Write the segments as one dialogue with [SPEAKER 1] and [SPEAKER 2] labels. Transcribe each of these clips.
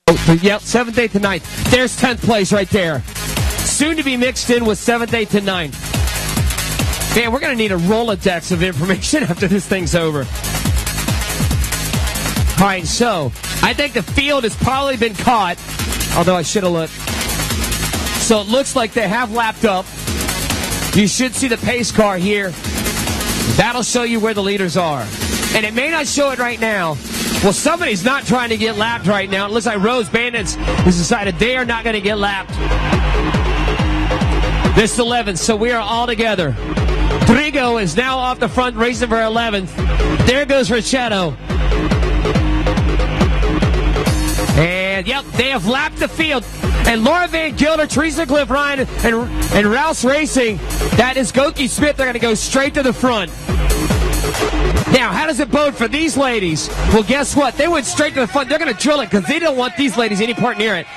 [SPEAKER 1] Yep, 7th, 8th, and 9th. There's 10th place right there. Soon to be mixed in with 7th, 8th, and 9th. Man, we're going to need a Rolodex of information after this thing's over. All right, so I think the field has probably been caught, although I should have looked. So it looks like they have lapped up. You should see the pace car here. That'll show you where the leaders are. And it may not show it right now. Well, somebody's not trying to get lapped right now. It looks like Rose Bandits has decided they are not going to get lapped. This is 11th, so we are all together. Drigo is now off the front, racing for 11th. There goes Ricciardo. And, yep, they have lapped the field. And Laura Van Gilder, Teresa Cliff Ryan, and Rouse Racing, that is Goki Smith. They're going to go straight to the front. Now, how does it bode for these ladies? Well, guess what? They went straight to the front. They're going to drill it because they don't want these ladies any part near it.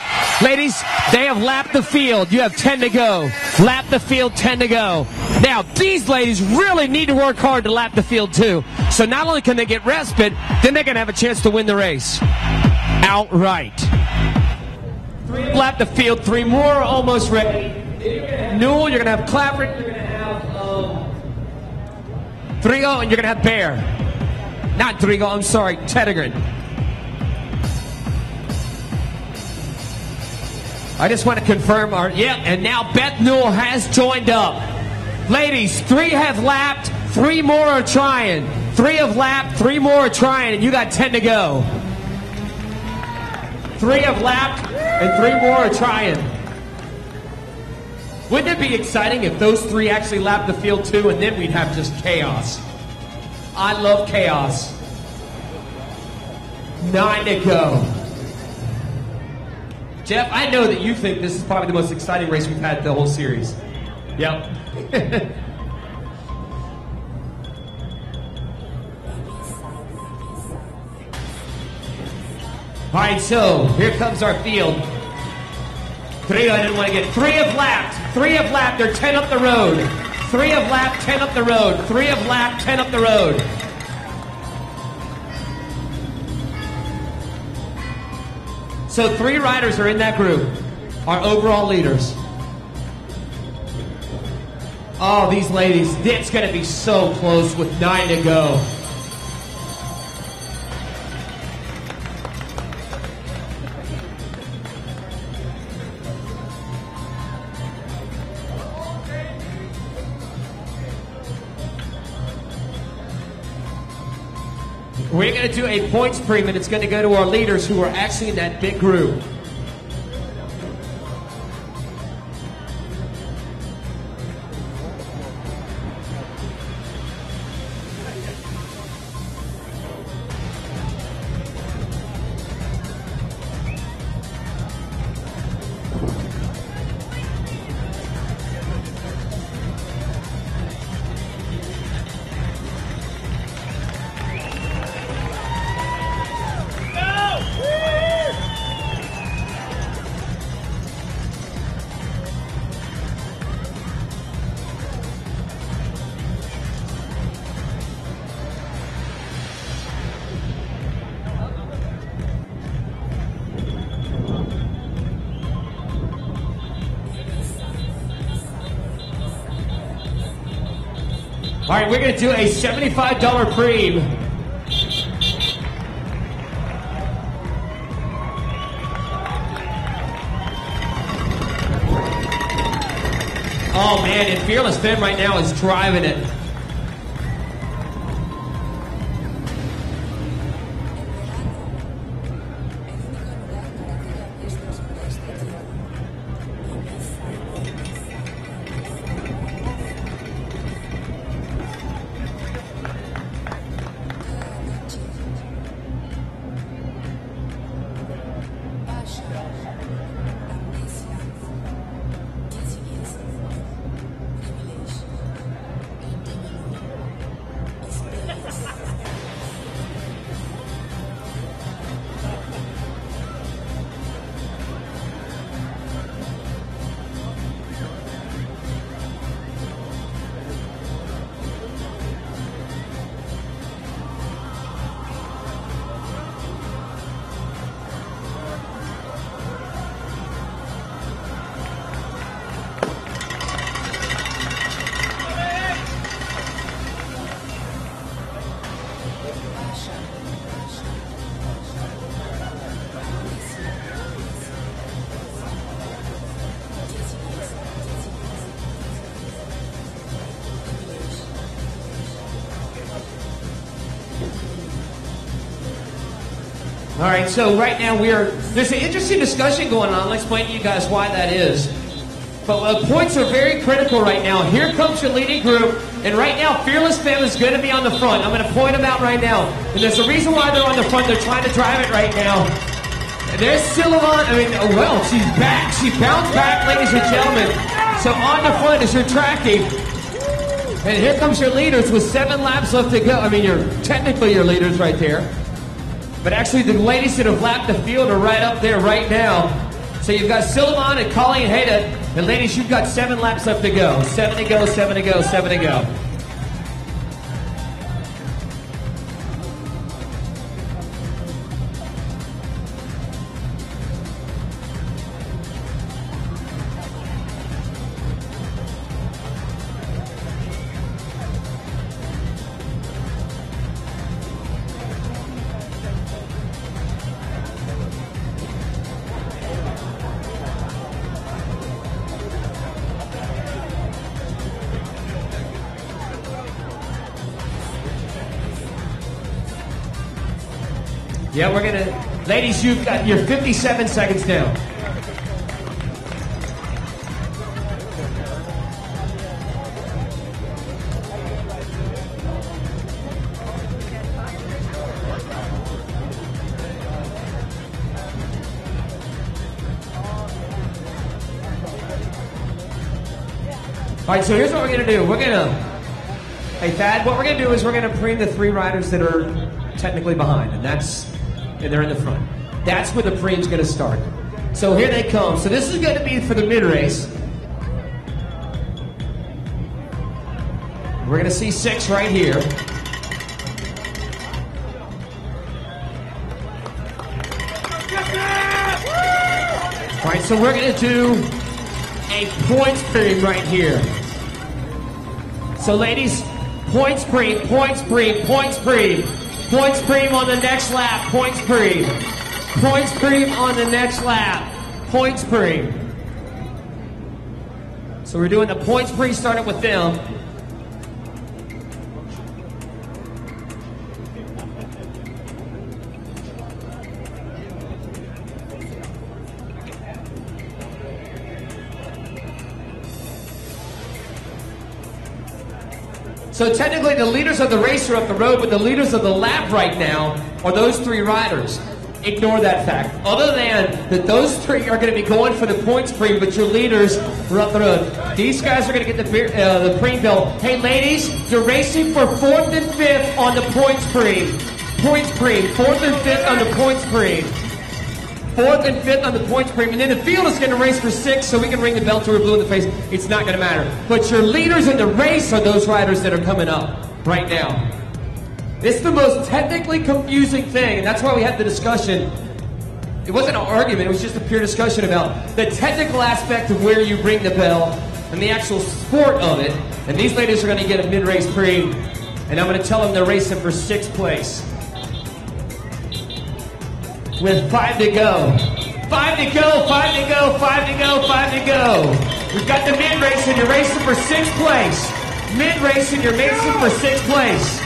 [SPEAKER 1] Ladies, they have lapped the field. You have 10 to go. Lap the field, 10 to go. Now, these ladies really need to work hard to lap the field, too. So not only can they get respite, then they're going to have a chance to win the race outright. 3 lap the field, 3 more are almost ready. Newell, you're going to have Clapper, you're going to have Drigo, and you're going to have Bear. Not Drigo, I'm sorry, Tedegren. I just want to confirm and now Beth Newell has joined up. Ladies, 3 have lapped, 3 more are trying. 3 have lapped, 3 more are trying, and you got 10 to go. 3 have lapped, and 3 more are trying. Wouldn't it be exciting if those 3 actually lapped the field too, and then we'd have just chaos? I love chaos. 9 to go. Jeff, I know that you think this is probably the most exciting race we've had the whole series. Yep. All right, so here comes our field. 3, I didn't want to get. 3 have lapped. 3 have lapped. They're 10 up the road. 3 have lapped, 10 up the road. 3 have lapped, 10 up the road. So 3 riders are in that group. Our overall leaders. Oh, these ladies. It's going to be so close with 9 to go. We're going to do a points premium. It's going to go to our leaders who are actually in that big group. All right, we're going to do a $75 preem. Oh, man, and Fearless Femme right now is driving it. All right, so right now there's an interesting discussion going on. I'll explain to you guys why that is. But points are very critical right now. Here comes your leading group, and right now, Fearless Femme is going to be on the front. I'm going to point them out right now. And there's a reason why they're on the front. They're trying to drive it right now. And there's Sullivan. She's back. She bounced back, ladies and gentlemen. So on the front is your tracking. And here comes your leaders with 7 laps left to go. You're technically your leaders right there. But actually, the ladies that have lapped the field are right up there right now. So you've got Sullivan and Colleen Hayden. And ladies, you've got 7 laps left to go. 7 to go, 7 to go, 7 to go. Yeah, ladies, you've got your 57 seconds down. All right, so here's what we're going to do. Hey, Thad, what we're going to do is we're going to preen the 3 riders that are technically behind, and they're in the front. That's where the preen's going to start. So here they come. So this is going to be for the mid-race. We're going to see 6 right here. All right, so we're going to do a points preen right here. So ladies, points preen, points preen, points preen. Points preen on the next lap, points preen. Points preen on the next lap, points preen. So we're doing the points preen starting with them. So technically the leaders of the race are up the road, but the leaders of the lap right now are those 3 riders. Ignore that fact. Other than that those 3 are going to be going for the points preen, but your leaders are up the road. These guys are going to get the preen belt. Hey ladies, you're racing for 4th and 5th on the points preen. Points preen, 4th and 5th on the points preen. 4th and 5th on the points preen, and then the field is going to race for 6th, so we can ring the bell to her blue in the face. It's not going to matter. But your leaders in the race are those riders that are coming up right now. It's the most technically confusing thing, and that's why we had the discussion. It wasn't an argument, it was just a pure discussion about the technical aspect of where you ring the bell and the actual sport of it. And these ladies are going to get a mid-race preen, and I'm going to tell them they're racing for 6th place. With 5 to go. 5 to go, 5 to go, 5 to go, 5 to go. We've got the mid-race and you're racing for 6th place. Mid-race and you're racing for 6th place.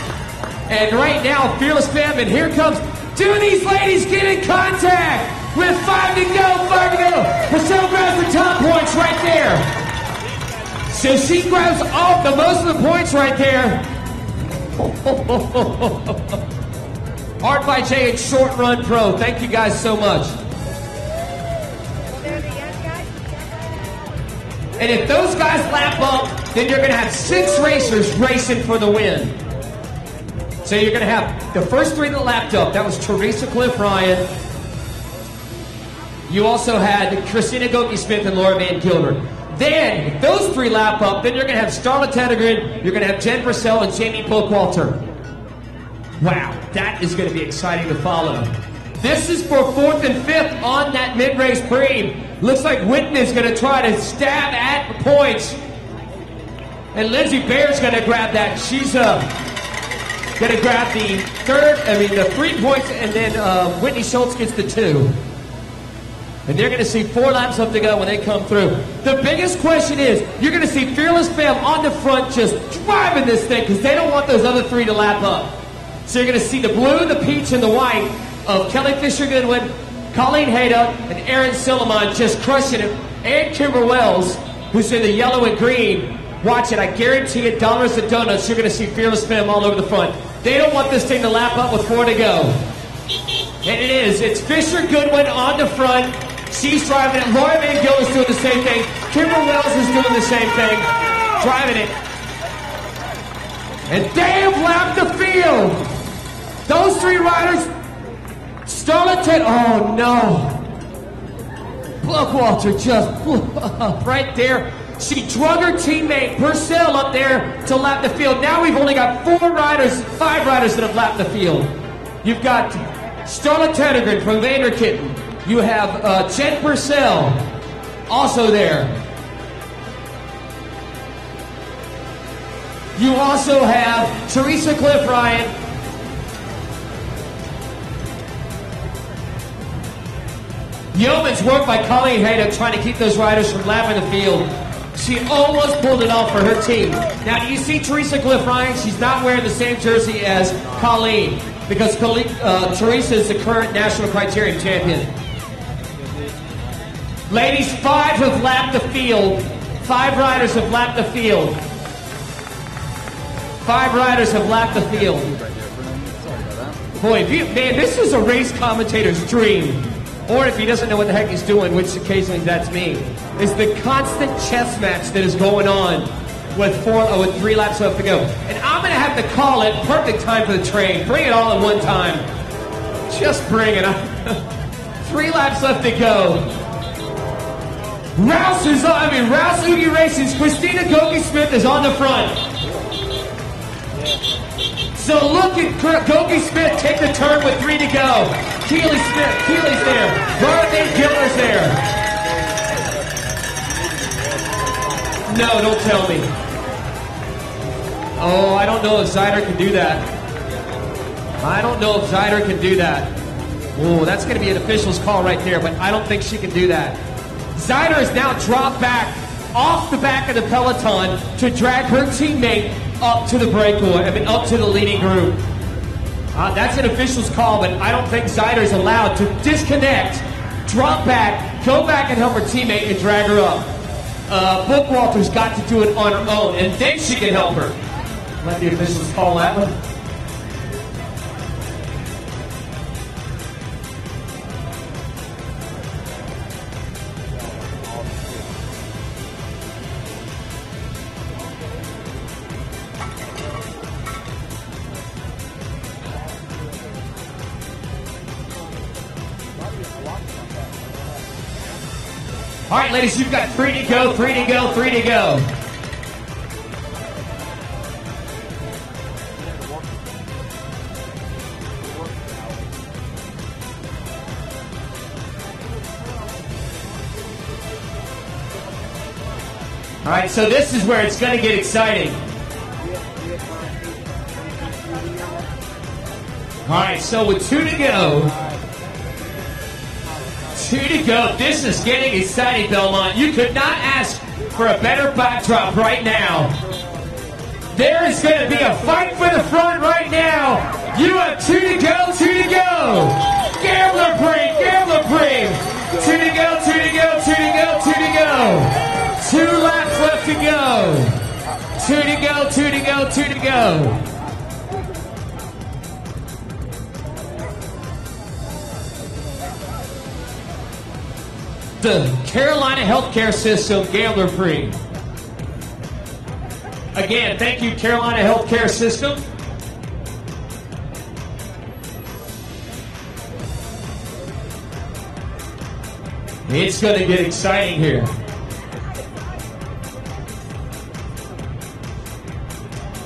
[SPEAKER 1] And right now, Fearless Femme, and here comes 2 of these ladies get in contact with 5 to go, 5 to go. Michelle grabs the top points right there. So she grabs all the most of the points right there. Art by Jay and Short Run Pro. Thank you guys so much. And if those guys lap up, then you're going to have 6 racers racing for the win. So you're going to have the first 3 that lapped up. That was Teresa Cliff Ryan. You also had Christina Goki-Smith and Laura Van Gilbert. Then, if those 3 lap up, then you're going to have Starla Tedegren, you're going to have Jen Purcell and Jamie Polkwalter. Wow, that is going to be exciting to follow. This is for 4th and 5th on that mid-race preen. Looks like Whitten is going to try to stab at the points. And Lindsay Bair's going to grab that. going to grab the the 3 points, and then Whitney Schultz gets the 2. And they're going to see 4 laps left to go when they come through. The biggest question is, you're going to see Fearless Fam on the front just driving this thing because they don't want those other 3 to lap up. So you're going to see the blue, the peach, and the white of Kelly Fisher-Goodwin, Colleen Hayda, and Aaron Silliman just crushing it. And Kimber Wells, who's in the yellow and green. Watch it, I guarantee it, dollars and donuts, you're going to see Fearless Fam all over the front. They don't want this thing to lap up with 4 to go. And it is. It's Fisher-Goodwin on the front. She's driving it. Laura Van Gill is doing the same thing. Kimber Wells is doing the same thing. Driving it. And they have lapped the field. Those 3 riders. Starlet Ted. Oh, no. Buckwalter just blew up right there. She drug her teammate Purcell up there to lap the field. Now we've only got 5 riders that have lapped the field. You've got Starlet Tedegren from Vanderkitten. You have Jen Purcell also there. You also have Teresa Cliff Ryan. Yeoman's work by Colleen Hayda trying to keep those riders from lapping the field. She almost pulled it off for her team. Now, do you see Teresa Cliff Ryan? She's not wearing the same jersey as Colleen because Teresa is the current national criterium champion. Ladies, 5 have lapped the field. 5 riders have lapped the field. 5 riders have lapped the field. Boy, man, this is a race commentator's dream. Or if he doesn't know what the heck he's doing, which occasionally that's me, is the constant chess match that is going on with 3 laps left to go. And I'm going to have to call it perfect time for the train. Bring it all at one time. Just bring it up. 3 laps left to go. Rouse Oogie Racing's Christina Goki-Smith is on the front. So look at Goki-Smith take the turn with 3 to go. Keely's there. Laura Van Giller's there. No, don't tell me. Oh, I don't know if Zyder can do that. Oh, that's going to be an official's call right there, but I don't think she can do that. Zyder has now dropped back off the back of the peloton to drag her teammate up to the breakaway, up to the leading group. That's an official's call, but I don't think Zyder is allowed to disconnect, drop back, go back and help her teammate and drag her up. Bookwalter's got to do it on her own, and then she can help her. Let the officials call that one. All right, ladies, you've got 3 to go, 3 to go, 3 to go. All right, so this is where it's going to get exciting. All right, so with 2 to go. 2 to go. This is getting exciting, Belmont. You could not ask for a better backdrop right now. There is going to be a fight for the front right now. You have 2 to go, 2 to go. Gambler Breen. 2 to go, 2 to go, 2 to go, 2 to go. 2 laps left to go. 2 to go, 2 to go, 2 to go. The Carolina Healthcare System Gambler Free. Again, thank you, Carolina Healthcare System. It's going to get exciting here.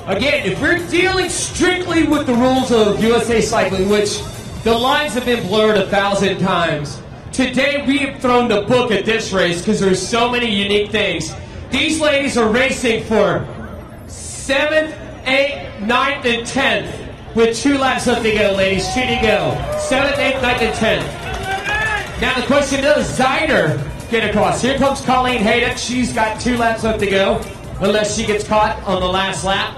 [SPEAKER 1] Again, if we're dealing strictly with the rules of USA Cycling, which the lines have been blurred 1,000 times, today we have thrown the book at this race because there's so many unique things. These ladies are racing for 7th, 8th, 9th, and 10th with 2 laps left to go, ladies. 2 to go. 7th, 8th, 9th, and 10th. Now the question is, Zyder get across? Here comes Colleen Haydock. She's got 2 laps left to go, unless she gets caught on the last lap.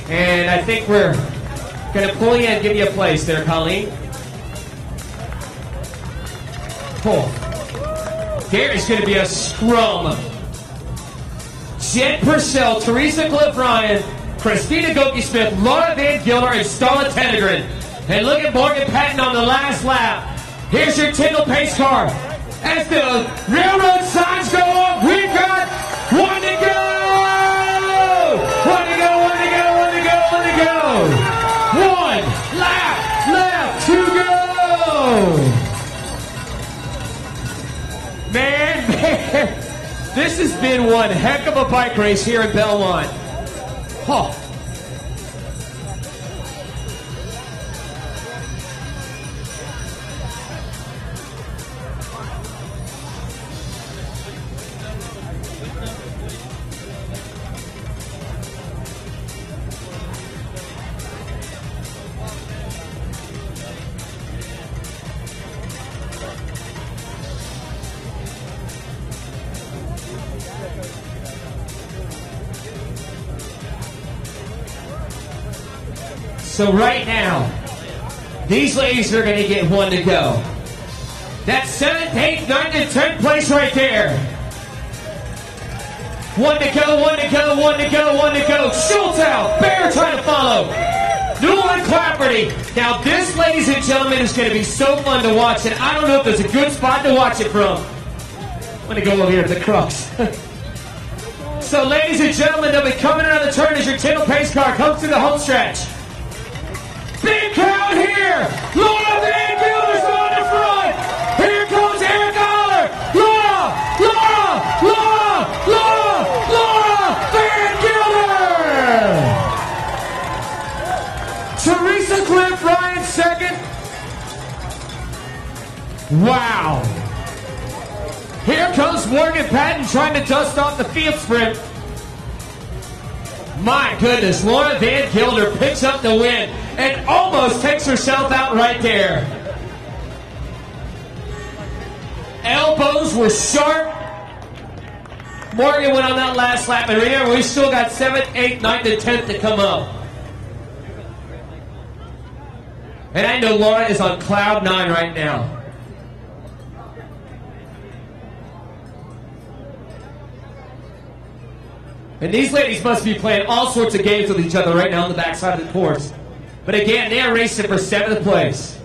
[SPEAKER 1] And I think we're going to pull you and give you a place there, Colleen. Oh. There's going to be a scrum. Jen Purcell, Teresa Cliff Ryan, Christina Goki-Smith, Laura Van Gilder, and Stella Tenegren. And look at Morgan Patton on the last lap. Here's your Tyndall pace car. As the railroad signs go up, we've got 1 to go! 1 to go, 1 to go, 1 to go, 1 to go! 1 lap left to go! Man, this has been one heck of a bike race here in Belmont. Oh. So right now, these ladies are going to get 1 to go. That's 7th, 8th, 9th, and 10th place right there. 1 to go, 1 to go, 1 to go, 1 to go. Schultz out. Bear trying to follow. Newell and Clapperty. Now this, ladies and gentlemen, is going to be so fun to watch, and I don't know if there's a good spot to watch it from. I'm going to go over here to the crux. So ladies and gentlemen, they'll be coming around the turn as your Tyndall pace car comes to the home stretch. Big crowd here! Laura Van Gilder's on the front! Here comes Eric Aller! Laura! Laura! Laura! Laura! Laura Van Gilder! Teresa Cliff Ryan second. Wow! Here comes Morgan Patton trying to dust off the field sprint. My goodness, Laura Van Gilder picks up the win and almost takes herself out right there. Elbows were sharp. Morgan went on that last lap, and remember, we still got 7th, 8th, 9th, and 10th to come up. And I know Laura is on cloud 9 right now. And these ladies must be playing all sorts of games with each other right now on the backside of the course. But again, they are racing for 7th place.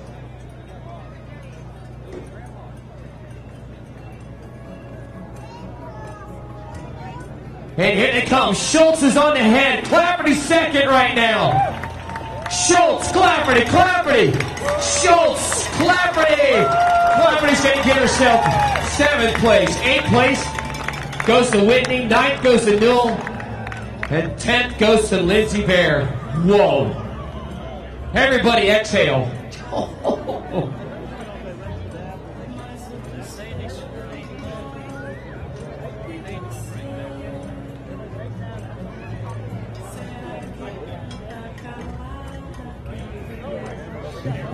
[SPEAKER 1] And here they come. Schultz is on the head. Clapperty second right now. Schultz, Clapperty, Clapperty. Schultz, Clapperty. Clapperty's going to get herself 7th place. 8th place goes to Whitney. 9th goes to Newell. And 10th goes to Lindsay Bear. Whoa. Everybody exhale.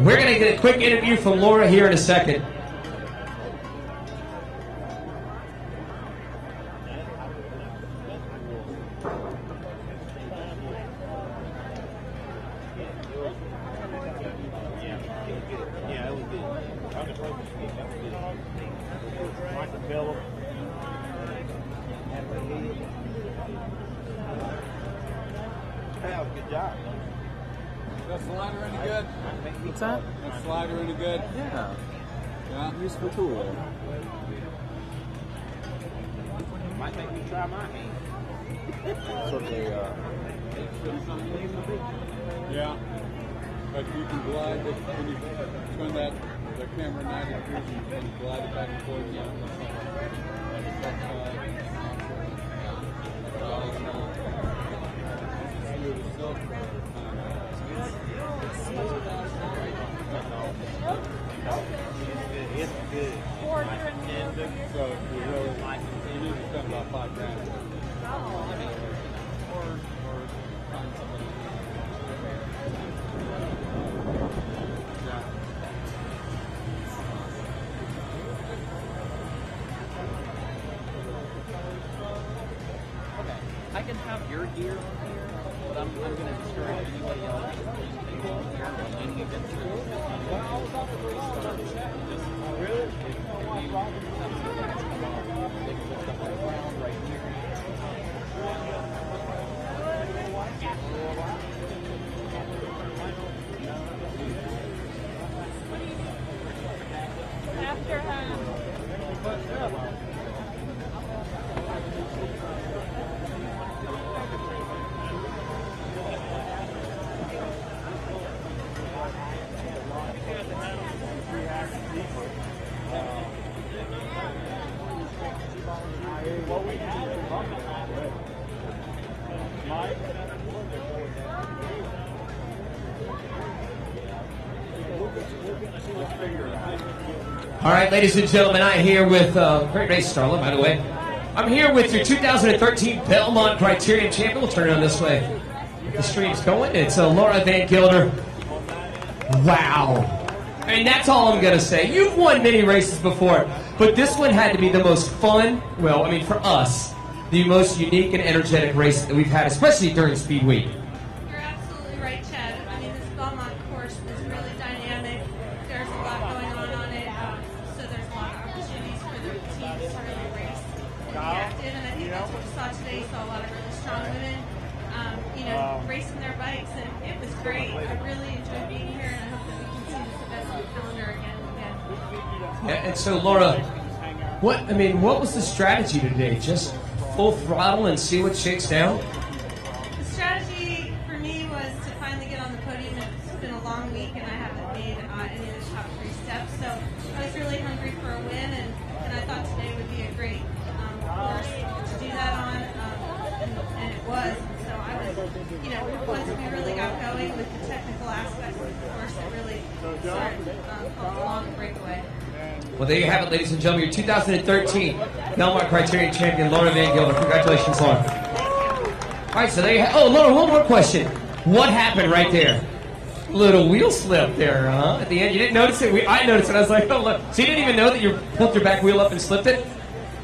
[SPEAKER 1] We're going to get a quick interview from Laura here in a second.
[SPEAKER 2] Good job. That slider any good?
[SPEAKER 3] What's that?
[SPEAKER 2] That slider any good?
[SPEAKER 3] Yeah.
[SPEAKER 2] Yeah.
[SPEAKER 3] Useful tool.
[SPEAKER 2] Might make me try my hand.
[SPEAKER 3] So they,
[SPEAKER 2] Yeah. But you can glide it when you turn the camera 90 degrees and you glide it back and forth. Yeah.
[SPEAKER 4] It's good.
[SPEAKER 2] So you really need to spend about $5 grand.
[SPEAKER 4] your gear on here, but I'm going to discourage anybody else from putting things on here or linking them through. Really? They can put stuff on the ground right here.
[SPEAKER 5] After
[SPEAKER 1] All right, ladies and gentlemen, I'm here with great race, Starla, by the way. I'm here with your 2013 Belmont Criterium champion. We'll turn it on this way. The stream's going. It's Laura Van Gilder. Wow. I mean, that's all I'm going to say. You've won many races before, but this one had to be the most fun, well, I mean, for us, the most unique and energetic race that we've had, especially during Speed Week.
[SPEAKER 5] You're absolutely right, Chad. I mean, this Belmont course is really dynamic. There's a lot going on it, so there's a lot of opportunities for the teams to really race and be active. And I think that's what you saw today. You saw a lot of really strong women, racing their bikes, and it was great. I really enjoyed being here, and I hope that we can see this event on the calendar again and again.
[SPEAKER 1] Yeah, and so, Laura, what was the strategy today? Just full throttle and see what shakes down?
[SPEAKER 5] The strategy for me was to finally get on the podium. It's been a long week, and I haven't made any of the top 3 steps. So I was really hungry for a win, and I thought today would be a great course to do that on, and it was. And so I was, once we really got going with the technical aspects of the course, it really started called a long breakaway.
[SPEAKER 1] Well, there you have it, ladies and gentlemen, your 2013 Belmont Criterium champion, Laura Van Gilder. Congratulations, Laura. All right, so there you have. Oh, Laura, one more question. What happened right there? Little wheel slip there, huh? At the end, you didn't notice it. I noticed it. I was like, oh, look. So you didn't even know that you pulled your back wheel up and slipped it?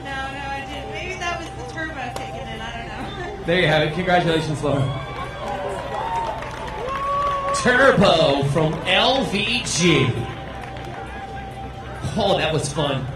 [SPEAKER 5] No, I didn't. Maybe that was the turbo kicking in. I don't know.
[SPEAKER 1] There you have it. Congratulations, Laura. Turbo from LVG. Oh, that was fun.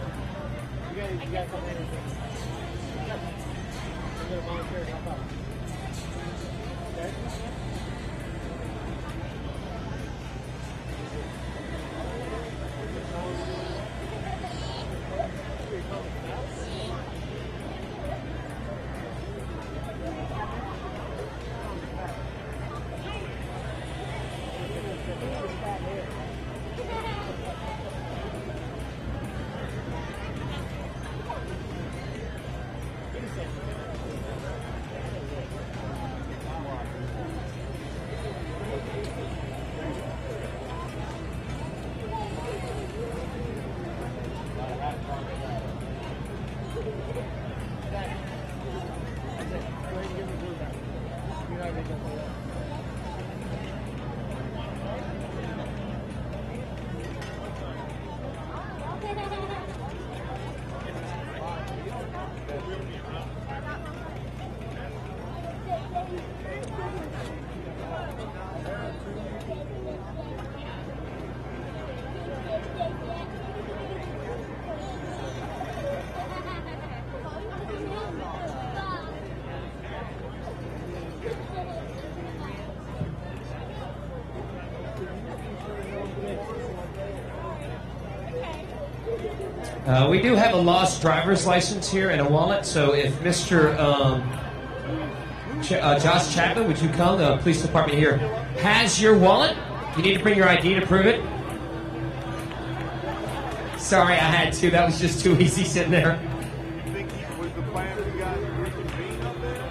[SPEAKER 1] We do have a lost driver's license here and a wallet, so if Mr. Josh Chapman, would you come? The police department here has your wallet. You need to bring your ID to prove it. Sorry, I had to. That was just too easy sitting there.
[SPEAKER 2] You think was the plan for you guys to reconvene up there?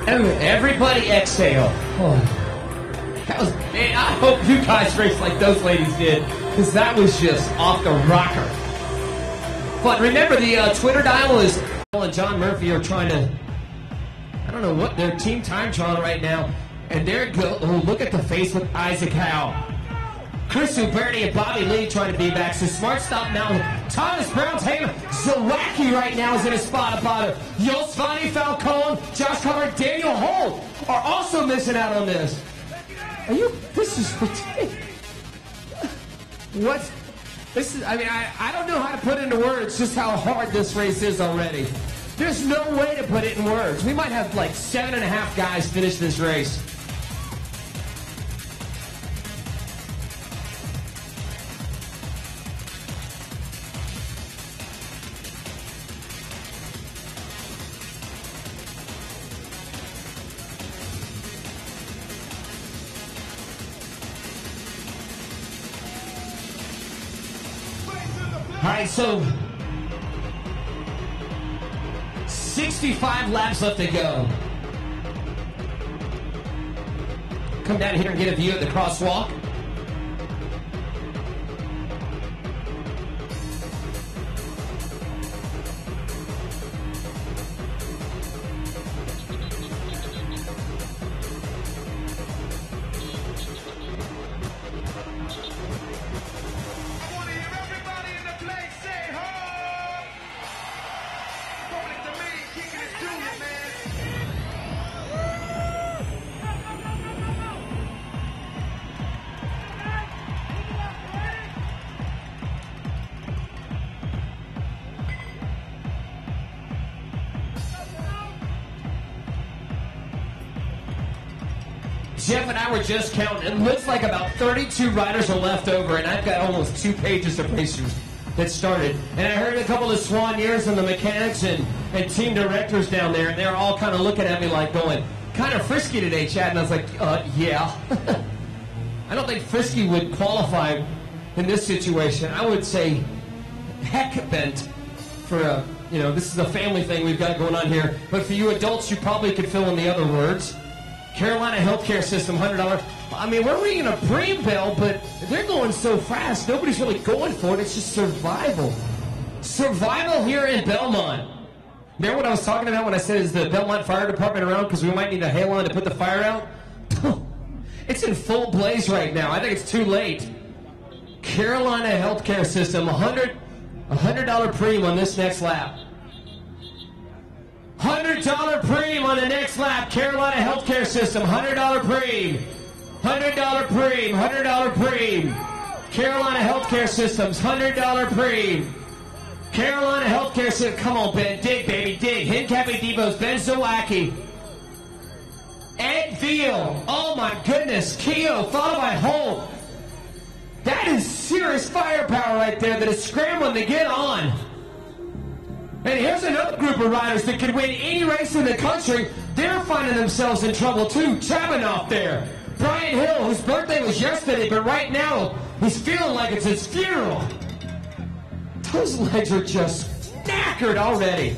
[SPEAKER 1] Everybody exhale. Oh. That was, man, I hope you guys race like those ladies did, because that was just off the rocker. But remember, the Twitter dial is, and John Murphy are trying to, I don't know what, their team time trial right now, and they're go. Oh, look at the face with Isaac Howe. Chris Uberti and Bobby Lee trying to be back. So Smart Stop now. Thomas Brown's hanging. Zawacki right now is in a spot about it. Yosvani Falcone, Josh Carter, Daniel Holt are also missing out on this. Are you? This is ridiculous. What? This is, I mean, I don't know how to put into words just how hard this race is already. There's no way to put it in words. We might have like 7.5 guys finish this race. All right, so 65 laps left to go. Come down here and get a view of the crosswalk. Jeff and I were just counting. It looks like about 32 riders are left over, and I've got almost 2 pages of racers that started. And I heard a couple of Swanniers and the mechanics and team directors down there, and they're all kind of looking at me like going, kind of frisky today, Chad. And I was like, yeah. I don't think frisky would qualify in this situation. I would say heck bent for a, you know, this is a family thing we've got going on here. But for you adults, you probably could fill in the other words. Carolina Healthcare System, $100. I mean, we're ringing a preem bell, but they're going so fast, nobody's really going for it. It's just survival. Survival here in Belmont. Remember what I was talking about when I said, is the Belmont Fire Department around because we might need a halon to put the fire out? It's in full blaze right now. I think it's too late. Carolina Healthcare System, $100 preem on this next lap. $100 preem on the next lap. Carolina Healthcare System, $100 preem. $100 preem, $100 preem. Carolina Healthcare Systems, $100 preem. Carolina Healthcare System, come on, Ben, dig, baby, dig. Hincappy Depot's Ben Zawacki. Ed Veal, oh my goodness, Keogh, followed by Holt. That is serious firepower right there that is scrambling to get on. And here's another group of riders that could win any race in the country. They're finding themselves in trouble too. Chabanoff there. Brian Hill, whose birthday was yesterday, but right now he's feeling like it's his funeral. Those legs are just knackered already.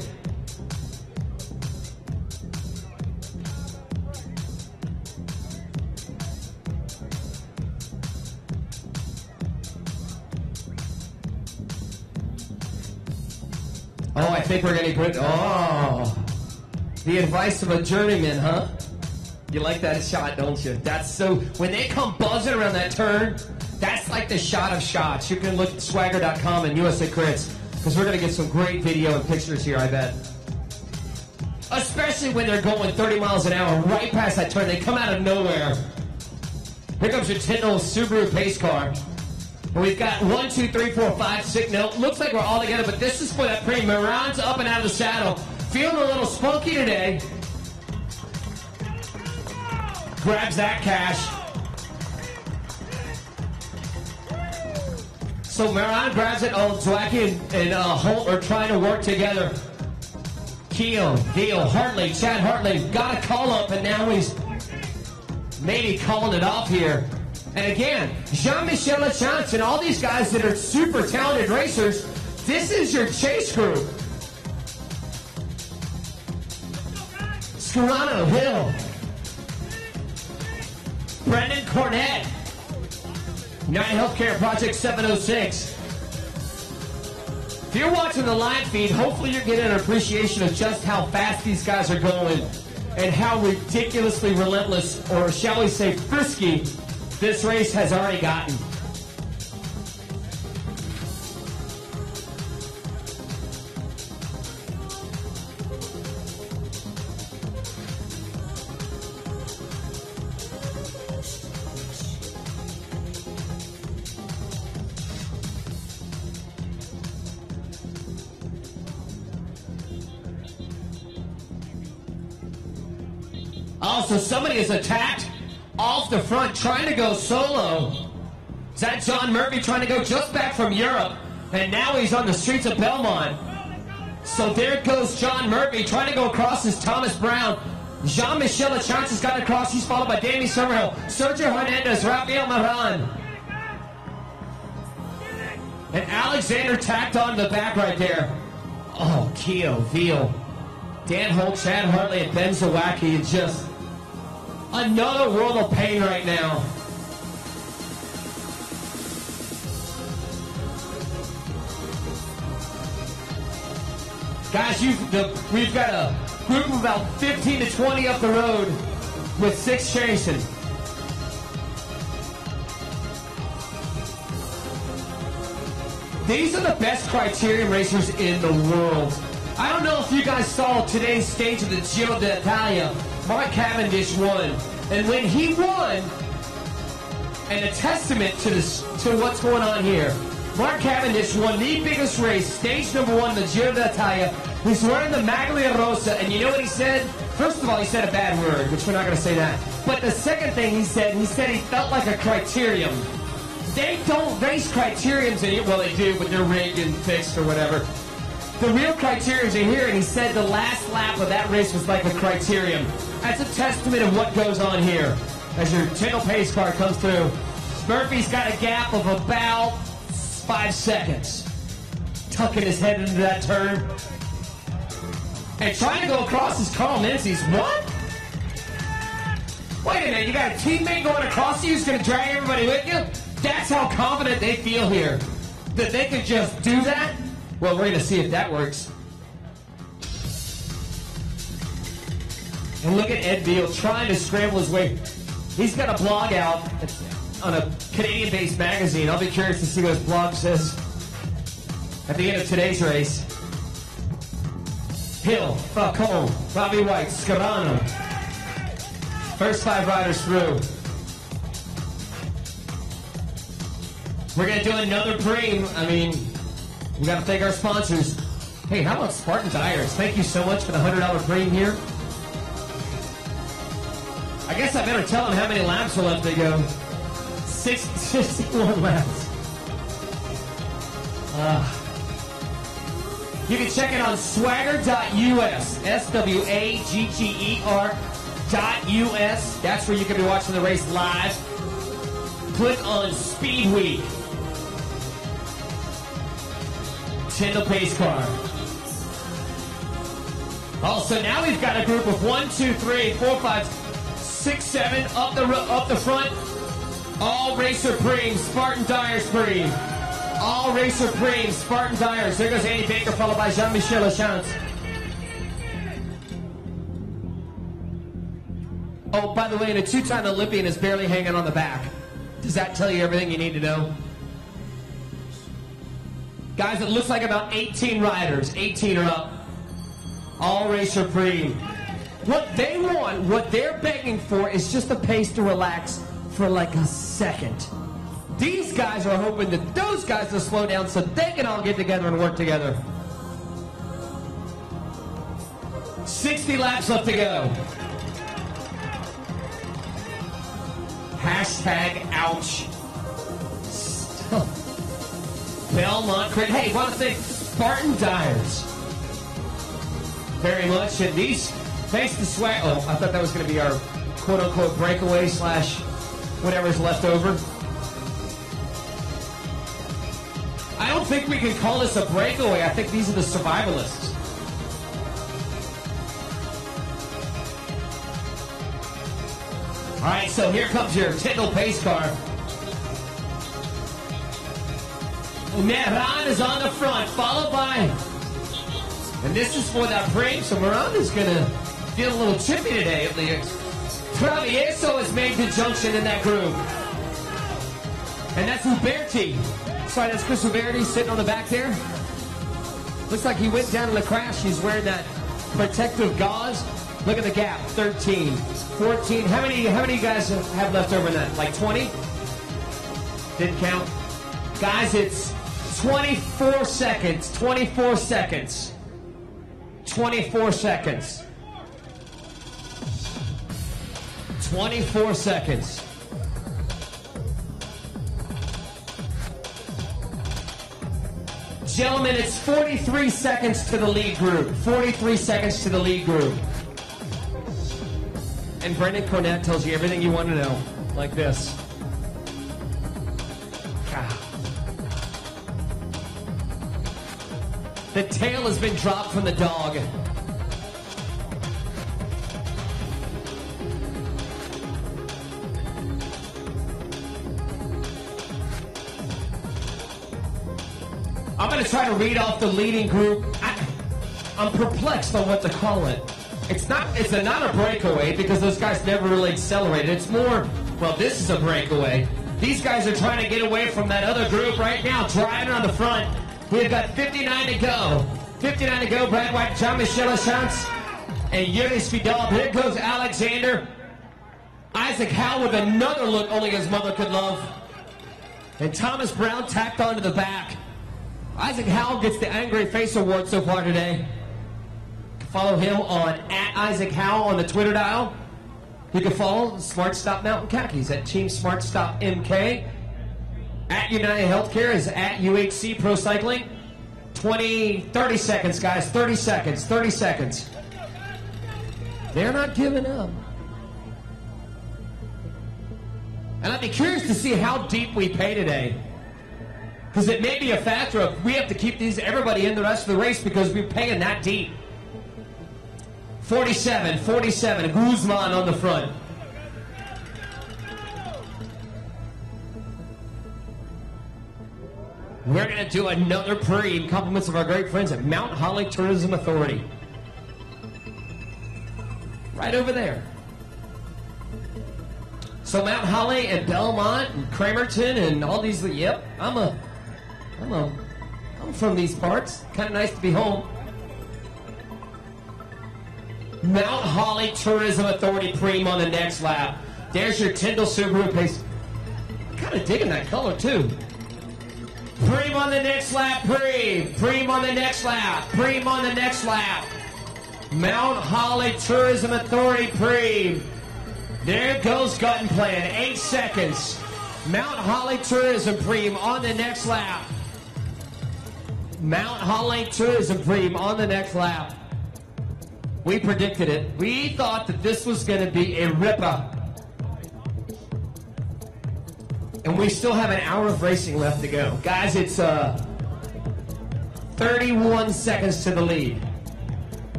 [SPEAKER 1] Oh, I think we're going to put, oh, the advice of a journeyman, huh? You like that shot, don't you? That's so, when they come buzzing around that turn, that's like the shot of shots. You can look at swagger.com and USA CRITS, because we're going to get some great video and pictures here, I bet. Especially when they're going 30 miles an hour right past that turn. They come out of nowhere. Here comes your 10-old Subaru pace car. And we've got 1, 2, 3, 4, 5, 6. No, looks like we're all together, but this is for that pre. Moran's up and out of the saddle. Feeling a little spunky today. Grabs that cash. So Moran grabs it. Oh, Zawacki and Holt are trying to work together. Keogh, Veal, Hartley, Chad Hartley got a call up, and now he's maybe calling it off here. And again, Jean-Michel Lachance and all these guys that are super talented racers, this is your chase group. Scarano Hill. Brendan Cornett. United Healthcare Project 706. If you're watching the live feed, hopefully you're getting an appreciation of just how fast these guys are going and how ridiculously relentless, or shall we say frisky, this race has already gotten. Also, somebody is attacked off the front, trying to go solo. Is that John Murphy trying to go just back from Europe? And now he's on the streets of Belmont. So there goes John Murphy trying to go across as Thomas Brown. Jean-Michel Lachance has got across. He's followed by Danny Summerhill, Sergio Hernandez, Rafael Maran. And Alexander tacked on the back right there. Oh, Keo, Veal. Dan Holt, Chad Hartley, and Ben Zawacki. It's just another world of pain right now. Guys, we've got a group of about 15 to 20 up the road with 6 chasing. These are the best Criterium racers in the world. I don't know if you guys saw today's stage of the Giro d'Italia. Mark Cavendish won. And when he won, and a testament to what's going on here, Mark Cavendish won the biggest race, stage number 1 of the Giro d'Italia. He's wearing the Maglia Rosa, and you know what he said? First of all, he said a bad word, which we're not going to say that. But the second thing he said he felt like a Criterium. They don't race Criteriums anymore. Well, they do, but they're rigged and fixed or whatever. The real Criteriums are here, and he said the last lap of that race was like a Criterium. That's a testament of what goes on here as your Tyndall pace car comes through. Murphy's got a gap of about 5 seconds. Tucking his head into that turn. And trying to go across is Carl Menzies. What? Wait a minute, you got a teammate going across you who's going to drag everybody with you? That's how confident they feel here. That they could just do that? Well, we're going to see if that works. And look at Ed Veal trying to scramble his way. He's got a blog out on a Canadian-based magazine. I'll be curious to see what his blog says at the end of today's race. Hill, Falcone, Robbie White, Scarano. First 5 riders through. We're going to do another Preem. I mean, we got to thank our sponsors. Hey, how about Spartan Tires? Thank you so much for the $100 Preem here. I guess I better tell them how many laps are left to go. 61 laps. You can check it on swagger.us. SWAGGER.us. That's where you can be watching the race live. Click on Speed Week. Tyndall pace car. Also, now we've got a group of 1, 2, 3, 4, 5, 6, 7 up the front. All Racer Preem, Spartan Tires Preem. All Racer Preem, Spartan Tires. There goes Andy Baker, followed by Jean-Michel Lachance. Oh, by the way, and a 2-time Olympian is barely hanging on the back. Does that tell you everything you need to know? Guys, it looks like about 18 riders. 18 are up. All Racer Preem. What they want, what they're begging for, is just a pace to relax for like a second. These guys are hoping that those guys will slow down so they can all get together and work together. 60 laps left to go. Hashtag ouch. Belmont Crit. Hey, want to thank Spartan Tires very much. And these, thanks to Swag. Oh, I thought that was going to be our quote-unquote breakaway slash whatever's left over. I don't think we can call this a breakaway. I think these are the survivalists. All right, so here comes your Tyndall pace car. Mehran is on the front, followed by, and this is for that break, so Mehran is going to feel a little chippy today. Travieso has made the junction in that group. And that's Uberti. Sorry, that's Chris Uberti sitting on the back there. Looks like he went down in the crash. He's wearing that protective gauze. Look at the gap, 13, 14. How many guys have left over in that? Like 20? Didn't count. Guys, it's 24 seconds. 24 seconds. 24 seconds. 24 seconds. Gentlemen, it's 43 seconds to the lead group. 43 seconds to the lead group. And Brendan Cornett tells you everything you want to know, like this. The tail has been dropped from the dog. I'm going to try to read off the leading group. I'm perplexed on what to call it. It's not a breakaway because those guys never really accelerated. It's more, well, this is a breakaway. These guys are trying to get away from that other group right now, driving on the front. We've got 59 to go. 59 to go. Brad White, Jean-Michel Lachance, and Yuri Vidal. Here goes Alexander. Isaac Howe with another look only his mother could love. And Thomas Brown tacked onto the back. Isaac Howe gets the Angry Face Award so far today. Follow him on @IsaacHowe on the Twitter dial. You can follow Smart Stop Mountain Khakis at Team Smart Stop MK. United Healthcare is @UHC Pro Cycling. 30 seconds, guys. 30 seconds. 30 seconds. They're not giving up. And I'd be curious to see how deep we pay today. Because it may be a factor of we have to keep everybody in the rest of the race because we're paying that deep. 47, Guzman on the front. We're going to do another pre in compliments of our great friends at Mount Holly Tourism Authority. Right over there. So Mount Holly and Belmont and Cramerton and all these, yep, I'm from these parts. Kind of nice to be home. Mount Holly Tourism Authority Preem on the next lap. There's your Tyndall Subaru pace. I'm kind of digging that color too. Preem on the next lap, Preem on the next lap, Preem on the next lap. Mount Holly Tourism Authority Preem. There goes Gun Plan, 8 seconds. Mount Holly Tourism Preem on the next lap. Mount Holly Tourism Preem on the next lap. We predicted it. We thought that this was going to be a ripper. And we still have an hour of racing left to go. Guys, it's 31 seconds to the lead.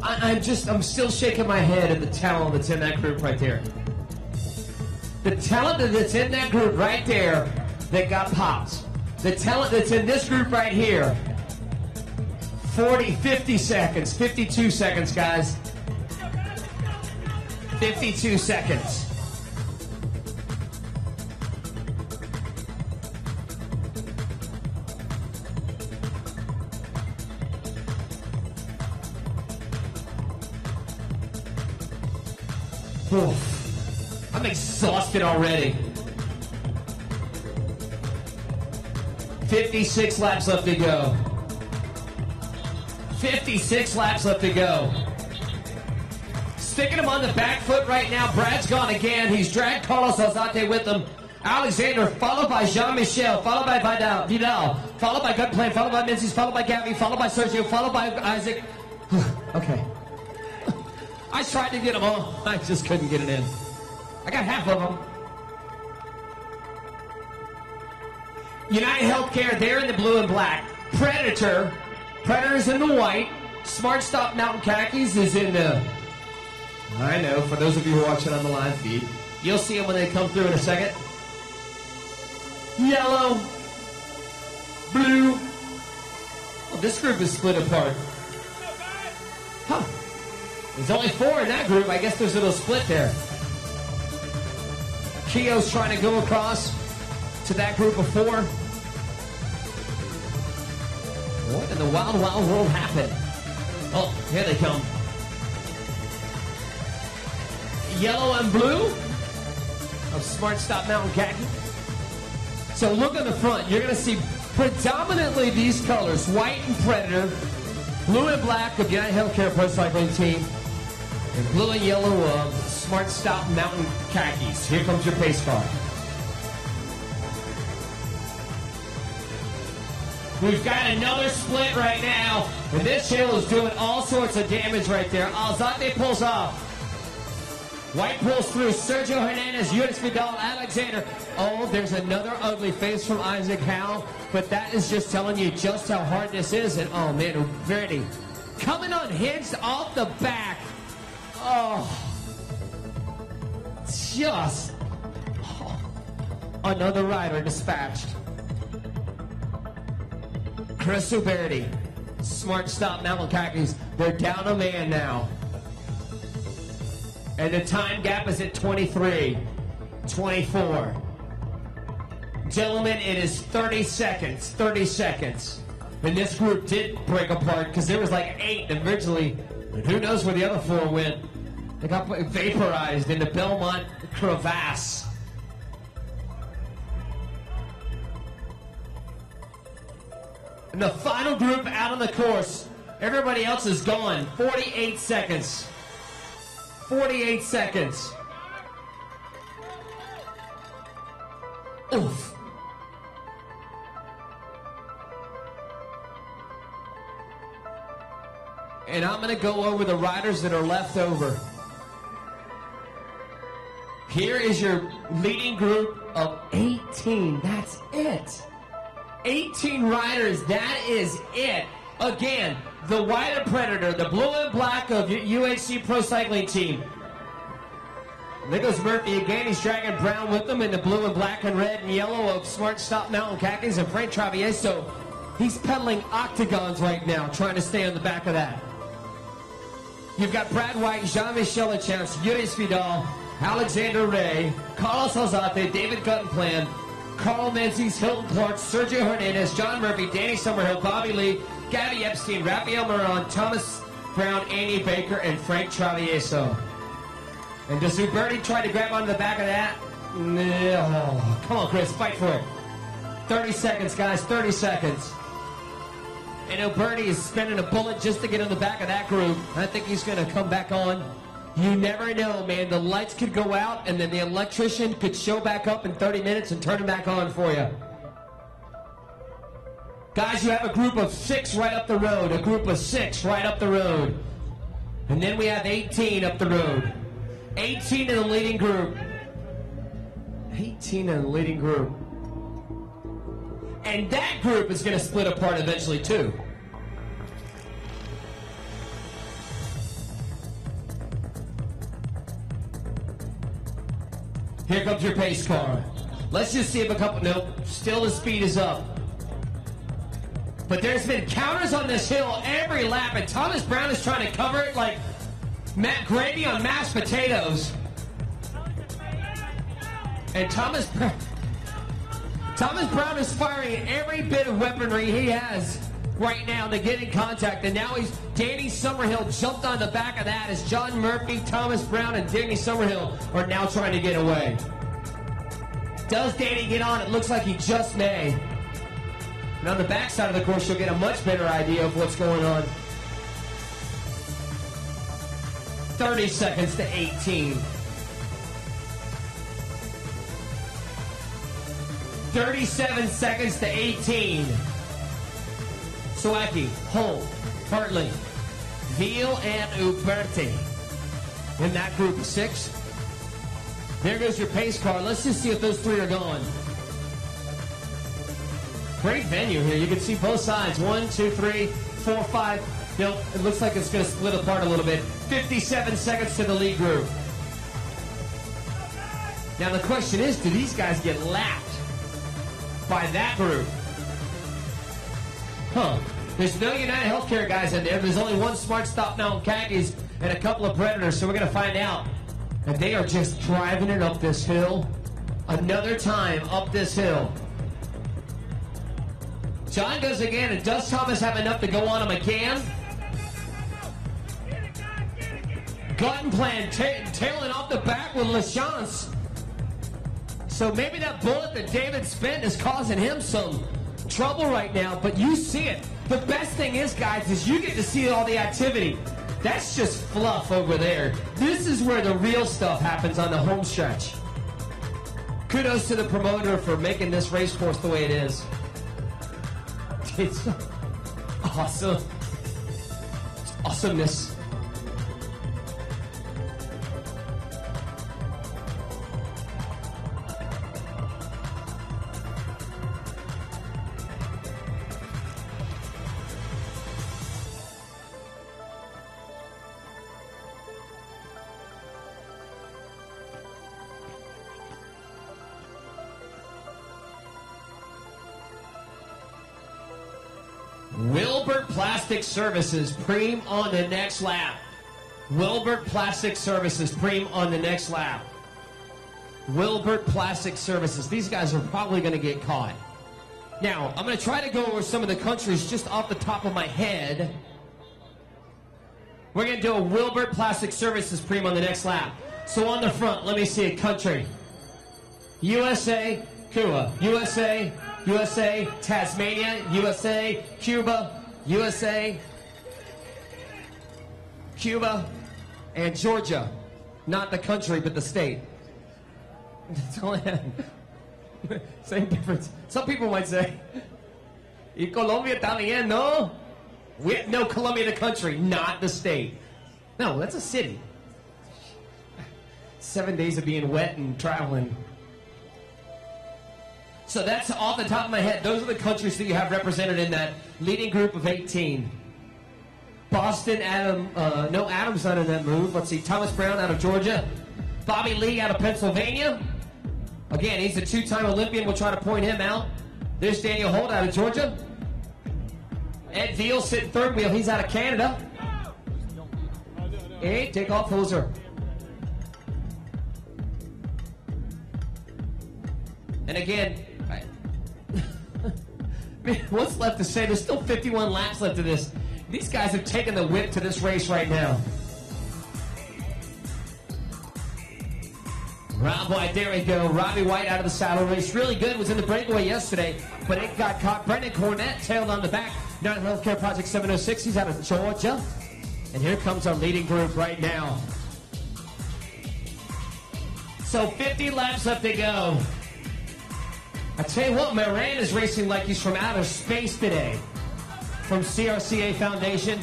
[SPEAKER 1] I'm still shaking my head at the talent that's in that group right there. The talent that's in that group right there that got popped. The talent that's in this group right here. 50 seconds, 52 seconds, guys. 52 seconds. Oof. I'm exhausted already. 56 laps left to go. 56 laps left to go. Sticking him on the back foot right now. Brad's gone again. He's dragged Carlos Alzate with him. Alexander, followed by Jean-Michel, followed by Vidal, followed by Gun Plan, followed by Menzies, followed by Gabby, followed by Sergio, followed by Isaac. Okay. I tried to get them all. I just couldn't get it in. I got half of them. United Healthcare, they're in the blue and black. Predator's in the white. Smart Stop Mountain Khakis is in the... I know, for those of you who are watching on the live feed, you'll see them when they come through in a second. Yellow, blue. Oh, this group is split apart. Huh. There's only 4 in that group. I guess there's a little split there. Keo's trying to go across to that group of 4. What in the wild, wild world happened? Oh, here they come. Yellow and blue of Smart Stop Mountain Khaki. So look on the front. You're going to see predominantly these colors, white and Predator, blue and black of United Healthcare Pro Cycling Team, and blue and yellow of Smart Stop Mountain Khakis. Here comes your pace car. We've got another split right now, and this hill is doing all sorts of damage right there. Alzate pulls off. White pulls through. Sergio Hernandez, Eunice Vidal, Alexander. Oh, there's another ugly face from Isaac Howell, but that is just telling you just how hard this is. And oh man, Verdi coming unhinged off the back. Oh, just another rider dispatched. Chris Uberti, Smart Stop Mountain Khakis. They're down a man now. And the time gap is at 23, 24. Gentlemen, it is 30 seconds, 30 seconds. And this group did break apart because there was like 8 originally. And who knows where the other 4 went. They got vaporized in the Belmont crevasse. And the final group out on the course. Everybody else is gone. 48 seconds. 48 seconds. Oof. And I'm going to go over the riders that are left over. Here is your leading group of 18. That's it. 18 riders. That is it. Again, the white and Predator, the blue and black of UHC Pro Cycling Team. Nicholas Murphy again, he's dragging Brown with them in the blue and black and red and yellow of Smart Stop Mountain Khakis, and Frank Travieso, he's pedaling octagons right now, trying to stay on the back of that. You've got Brad White, Jean-Michel Lachance, Eunice Vidal, Alexander Ray, Carlos Alzate, David Guttenplan, Carl Menzies, Hilton Clark, Sergio Hernandez, John Murphy, Danny Summerhill, Bobby Lee, Gabby Epstein, Rafael Moran, Thomas Brown, Andy Baker, and Frank Travieso. And does Uberti try to grab onto the back of that? No. Come on, Chris, fight for it. 30 seconds, guys, 30 seconds. And Uberti is spending a bullet just to get on the back of that group. I think he's going to come back on. You never know, man. The lights could go out, and then the electrician could show back up in 30 minutes and turn it back on for you. Guys, you have a group of 6 right up the road. A group of 6 right up the road. And then we have 18 up the road. 18 in the leading group. 18 in the leading group. And that group is going to split apart eventually, too. Here comes your pace car. Let's just see if a couple... Nope, still the speed is up. But there's been counters on this hill every lap, and Thomas Brown is trying to cover it like Matt Gravy on mashed potatoes. And Thomas Brown is firing every bit of weaponry he has right now to get in contact. And now Danny Summerhill jumped on the back of that as John Murphy, Thomas Brown, and Danny Summerhill are now trying to get away. Does Danny get on? It looks like he just may. And on the backside of the course, you'll get a much better idea of what's going on. 30 seconds to 18. 37 seconds to 18. Sawacki, Holt, Hartley, Veal, and Uberti. In that group of 6. There goes your pace car. Let's just see if those 3 are gone. Great venue here. You can see both sides. 1, 2, 3, 4, 5. Nope, it looks like it's going to split apart a little bit. 57 seconds to the lead group. Now the question is, do these guys get lapped by that group? Huh. There's no United Healthcare guys in there. There's only one Smart Stop Mountain Khakis and a couple of Predators, so we're going to find out. And they are just driving it up this hill. Another time up this hill. John goes again, and does Thomas have enough to go on him again? Glutton plan tailing off the back with LaChance. So maybe that bullet that David spent is causing him some trouble right now, but you see it. The best thing is, guys, is you get to see all the activity. That's just fluff over there. This is where the real stuff happens on the home stretch. Kudos to the promoter for making this race course the way it is. It's awesome. It's awesomeness. Wilbert Plastic Services, Preem on the next lap. Wilbert Plastic Services, Preem on the next lap. Wilbert Plastic Services. These guys are probably going to get caught. Now, I'm going to try to go over some of the countries just off the top of my head. We're going to do a Wilbert Plastic Services Preem on the next lap. So on the front, let me see a country. USA, Cuba. USA, USA, Tasmania, USA, Cuba, USA, Cuba, and Georgia. Not the country, but the state. That's all I have. Same difference. Some people might say, y Colombia también, no? No, Colombia the country, not the state. No, that's a city. 7 days of being wet and traveling. So that's off the top of my head. Those are the countries that you have represented in that leading group of 18. Boston, no, Adams not in that move. Let's see, Thomas Brown out of Georgia. Bobby Lee out of Pennsylvania. Again, he's a two-time Olympian. We'll try to point him out. There's Daniel Holt out of Georgia. Ed Veal sitting third wheel. He's out of Canada. Hey, take off, Hoser. And again, man, what's left to say? There's still 51 laps left of this. These guys have taken the whip to this race right now. Rob White, there we go. Robbie White out of the saddle race. Really good. Was in the breakaway yesterday, but it got caught. Brendan Cornett tailed on the back. United Healthcare Project 706. He's out of Georgia. And here comes our leading group right now. So 50 laps left to go. I tell you what, Moran is racing like he's from outer space today. From CRCA Foundation.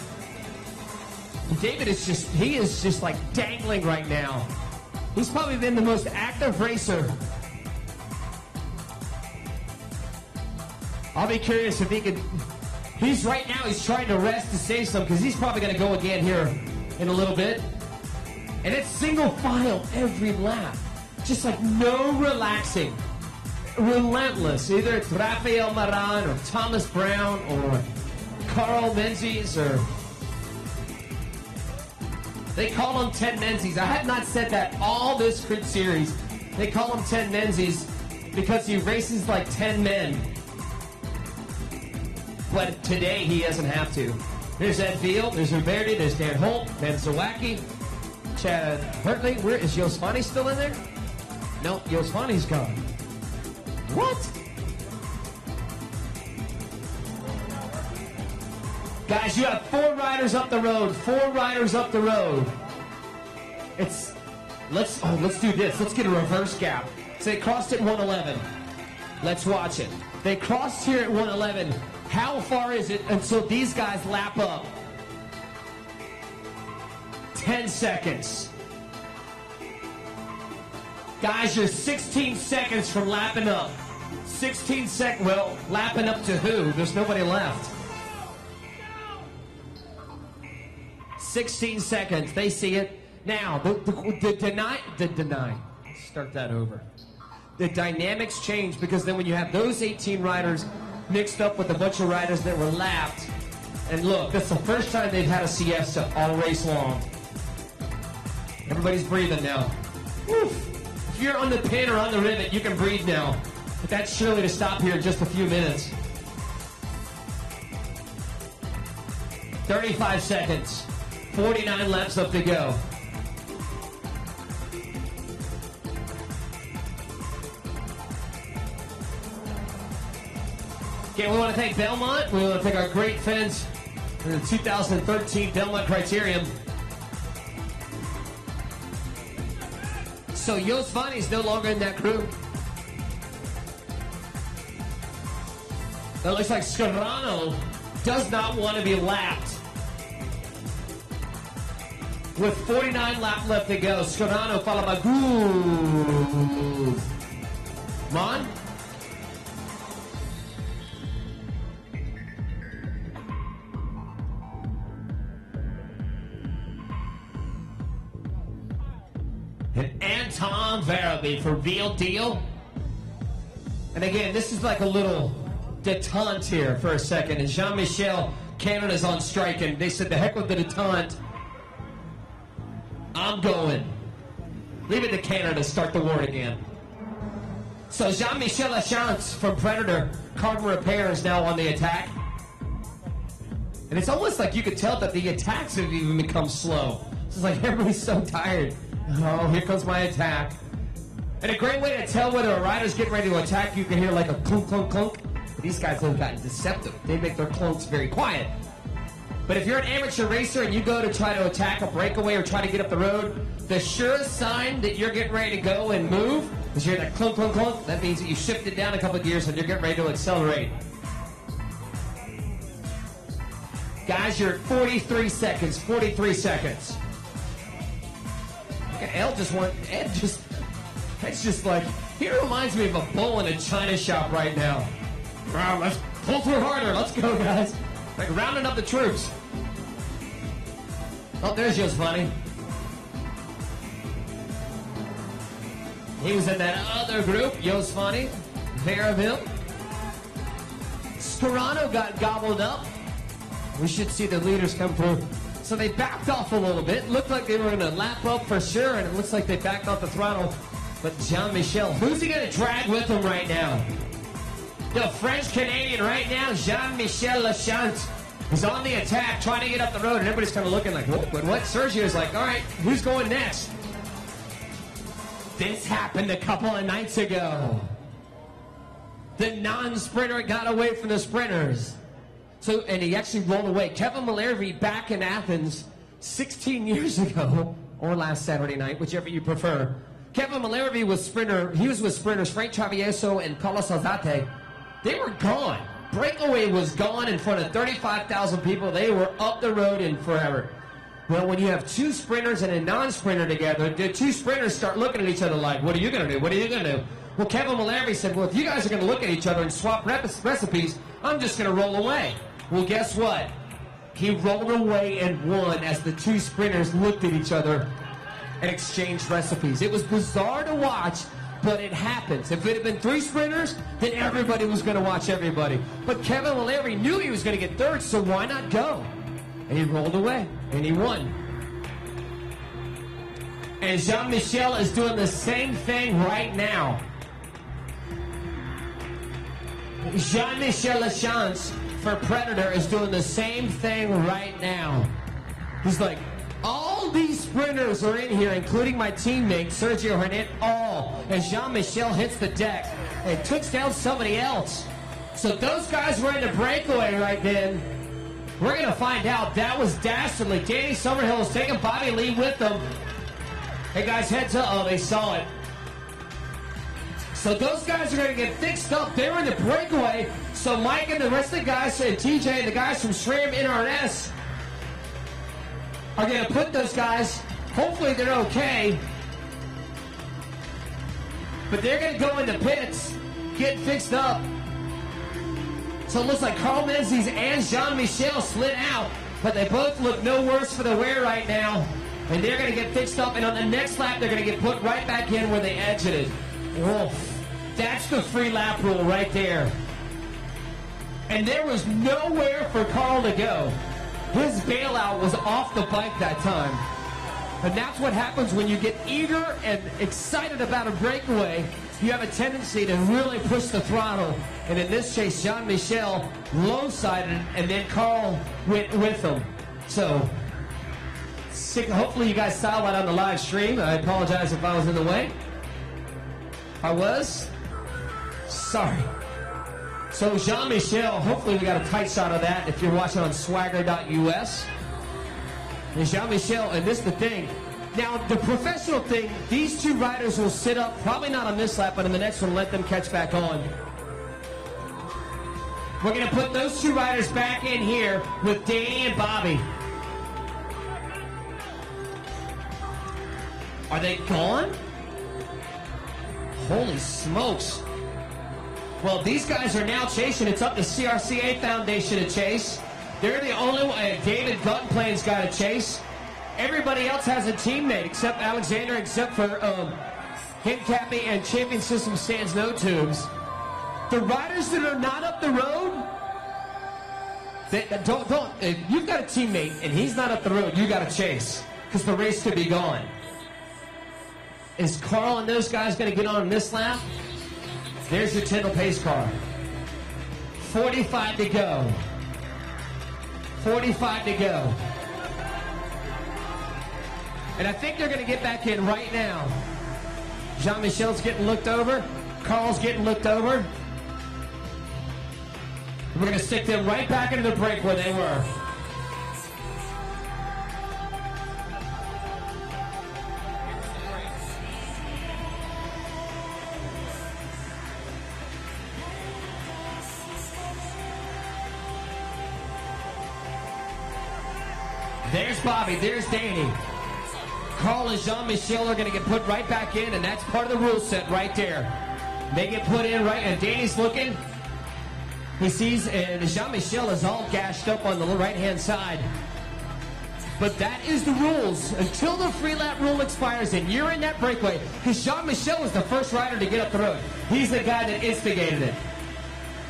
[SPEAKER 1] David is just like dangling right now. He's probably been the most active racer. I'll be curious if he can. He's right now, he's trying to rest to save some because he's probably going to go again here in a little bit. And it's single file every lap. Just like no relaxing. Relentless. Either it's Rafael Maran or Thomas Brown or Carl Menzies or... They call him 10 Menzies. I have not said that all this CRITS series. They call him 10 Menzies because he races like 10 men. But today he doesn't have to. There's Ed Veal, there's Huberti, there's Dan Holt, Ben Zawacki, Chad Hartley. Where is Yosvani still in there? No, Yosvani's gone. What? Guys, you have 4 riders up the road. 4 riders up the road. Let's do this. Let's get a reverse gap. So they crossed at 111. Let's watch it. They crossed here at 111. How far is it until these guys lap up? 10 seconds. Guys, you're 16 seconds from lapping up. 16 seconds. Well, lapping up to who? There's nobody left. 16 seconds. They see it. Now, start that over. The dynamics change because then when you have those 18 riders mixed up with a bunch of riders that were lapped, and look, that's the first time they've had a siesta all race long. Everybody's breathing now. Woof. If you're on the pin or on the rivet, you can breathe now. But that's surely to stop here in just a few minutes. 35 seconds. 49 laps up to go. Okay, we want to thank Belmont. We want to thank our great fans in the 2013 Belmont Criterium. So Yosvani's no longer in that crew. It looks like Scarano does not want to be lapped. With 49 laps left to go, Scarano followed by Groove. Mon? And Anton Verby for Real Deal. And again, this is like a little detente here for a second. And Jean-Michel, Canada's on strike, and they said, the heck with the detente. I'm going. Leave it to Canada to start the war again. So Jean-Michel Lachance from Predator Carbon Repair is now on the attack. And it's almost like you could tell that the attacks have even become slow. It's like everybody's so tired. Oh, here comes my attack. And a great way to tell whether a rider's getting ready to attack, you can hear like a clunk, clunk, clunk. But these guys have gotten deceptive. They make their clunks very quiet. But if you're an amateur racer and you go to try to attack a breakaway or try to get up the road, the surest sign that you're getting ready to go and move is you hear that clunk, clunk, clunk. That means that you shifted down a couple of gears and you're getting ready to accelerate. Guys, you're at 43 seconds, 43 seconds. It's just like, he reminds me of a bull in a china shop right now. Wow, let's pull through harder. Let's go, guys. Like rounding up the troops. Oh, there's Giovanni. He was in that other group, Giovanni, Veraville. Scarano got gobbled up. We should see the leaders come through. So they backed off a little bit. Looked like they were going to lap up for sure, and it looks like they backed off the throttle. But Jean-Michel, who's he going to drag with him right now? The French-Canadian right now, Jean-Michel Lachance, is on the attack, trying to get up the road, and everybody's kind of looking like, what? Sergio's like, all right, who's going next? This happened a couple of nights ago. The non-sprinter got away from the sprinters. So, and he actually rolled away. Kevin Malherbe back in Athens 16 years ago, or last Saturday night, whichever you prefer. Kevin Malherbe was sprinter. He was with sprinters Frank Travieso and Carlos Alzate. They were gone. Breakaway was gone in front of 35,000 people. They were up the road in forever. Well, when you have two sprinters and a non-sprinter together, the two sprinters start looking at each other like, what are you going to do? What are you going to do? Well, Kevin Malherbe said, well, if you guys are going to look at each other and swap recipes, I'm just going to roll away. Well, guess what? He rolled away and won as the two sprinters looked at each other and exchanged recipes. It was bizarre to watch, but it happens. If it had been three sprinters, then everybody was going to watch everybody. But Kevin Malherbe knew he was going to get third, so why not go? And he rolled away, and he won. And Jean-Michel is doing the same thing right now. Jean-Michel Lachance for Predator is doing the same thing right now. He's like, all these sprinters are in here, including my teammate, Sergio Hernan, all. And Jean-Michel hits the deck and takes down somebody else. So those guys were in the breakaway right then. We're going to find out. That was dastardly. Danny Summerhill is taking Bobby Lee with them. Hey, guys, heads up. Oh, they saw it. So those guys are going to get fixed up. They were in the breakaway. So Mike and the rest of the guys, and TJ and the guys from SRAM NRS are going to put those guys, hopefully they're okay, but they're going to go into pits, get fixed up. So it looks like Carl Menzies and Jean-Michel slid out. but they both look no worse for the wear right now. And they're going to get fixed up, and on the next lap, they're going to get put right back in where they exited. Oof. That's the free lap rule right there. And there was nowhere for Carl to go. His bailout was off the bike that time. And that's what happens when you get eager and excited about a breakaway. You have a tendency to really push the throttle. And in this case, Jean-Michel low-sided, and then Carl went with him. So, hopefully you guys saw that on the live stream. I apologize if I was in the way. I was? Sorry. So Jean-Michel, hopefully we got a tight shot of that if you're watching on swagger.us. And Jean-Michel, and this is the thing. Now, the professional thing, these two riders will sit up, probably not on this lap, but in the next one, let them catch back on. We're going to put those two riders back in here with Danny and Bobby. Are they gone? Holy smokes. Well, these guys are now chasing. It's up to CRCA Foundation to chase. They're the only one. David Guttenplane's got to chase. Everybody else has a teammate except Alexander, except for Hincappy and Champion System Stands No Tubes. The riders that are not up the road, if you've got a teammate and he's not up the road, you got to chase because the race could be gone. Is Carl and those guys going to get on this lap? There's your Tyndall pace car. 45 to go. 45 to go. And I think they're going to get back in right now. Jean-Michel's getting looked over. Carl's getting looked over. We're going to stick them right back into the break where they were. There's Bobby, there's Danny. Carl and Jean-Michel are going to get put right back in, and that's part of the rule set right there. They get put in right, and Danny's looking. He sees, and Jean-Michel is all gashed up on the right-hand side. But that is the rules. Until the free lap rule expires, and you're in that breakaway, because Jean-Michel was the first rider to get up the road. He's the guy that instigated it.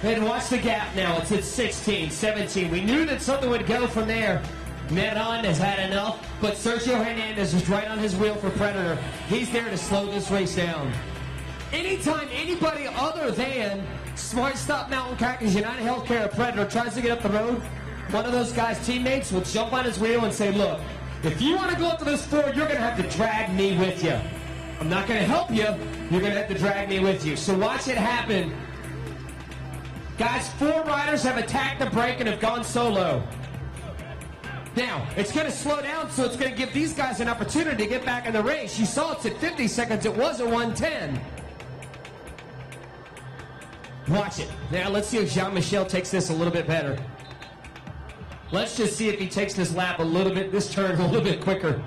[SPEAKER 1] And watch the gap now. It's at 16, 17. We knew that something would go from there. Meron has had enough, but Sergio Hernandez is right on his wheel for Predator. He's there to slow this race down. Anytime anybody other than Smart Stop Mountain Cactus, United Healthcare, or Predator tries to get up the road, one of those guys' teammates will jump on his wheel and say, look, if you want to go up to this floor, you're going to have to drag me with you. I'm not going to help you. You're going to have to drag me with you. So watch it happen. Guys, 4 riders have attacked the break and have gone solo. Now, it's going to slow down, so it's going to give these guys an opportunity to get back in the race. You saw it's at 50 seconds. It was at 110. Watch it. Now, let's see if Jean-Michel takes this a little bit better. Let's just see if he takes this lap a little bit, this turn a little bit quicker.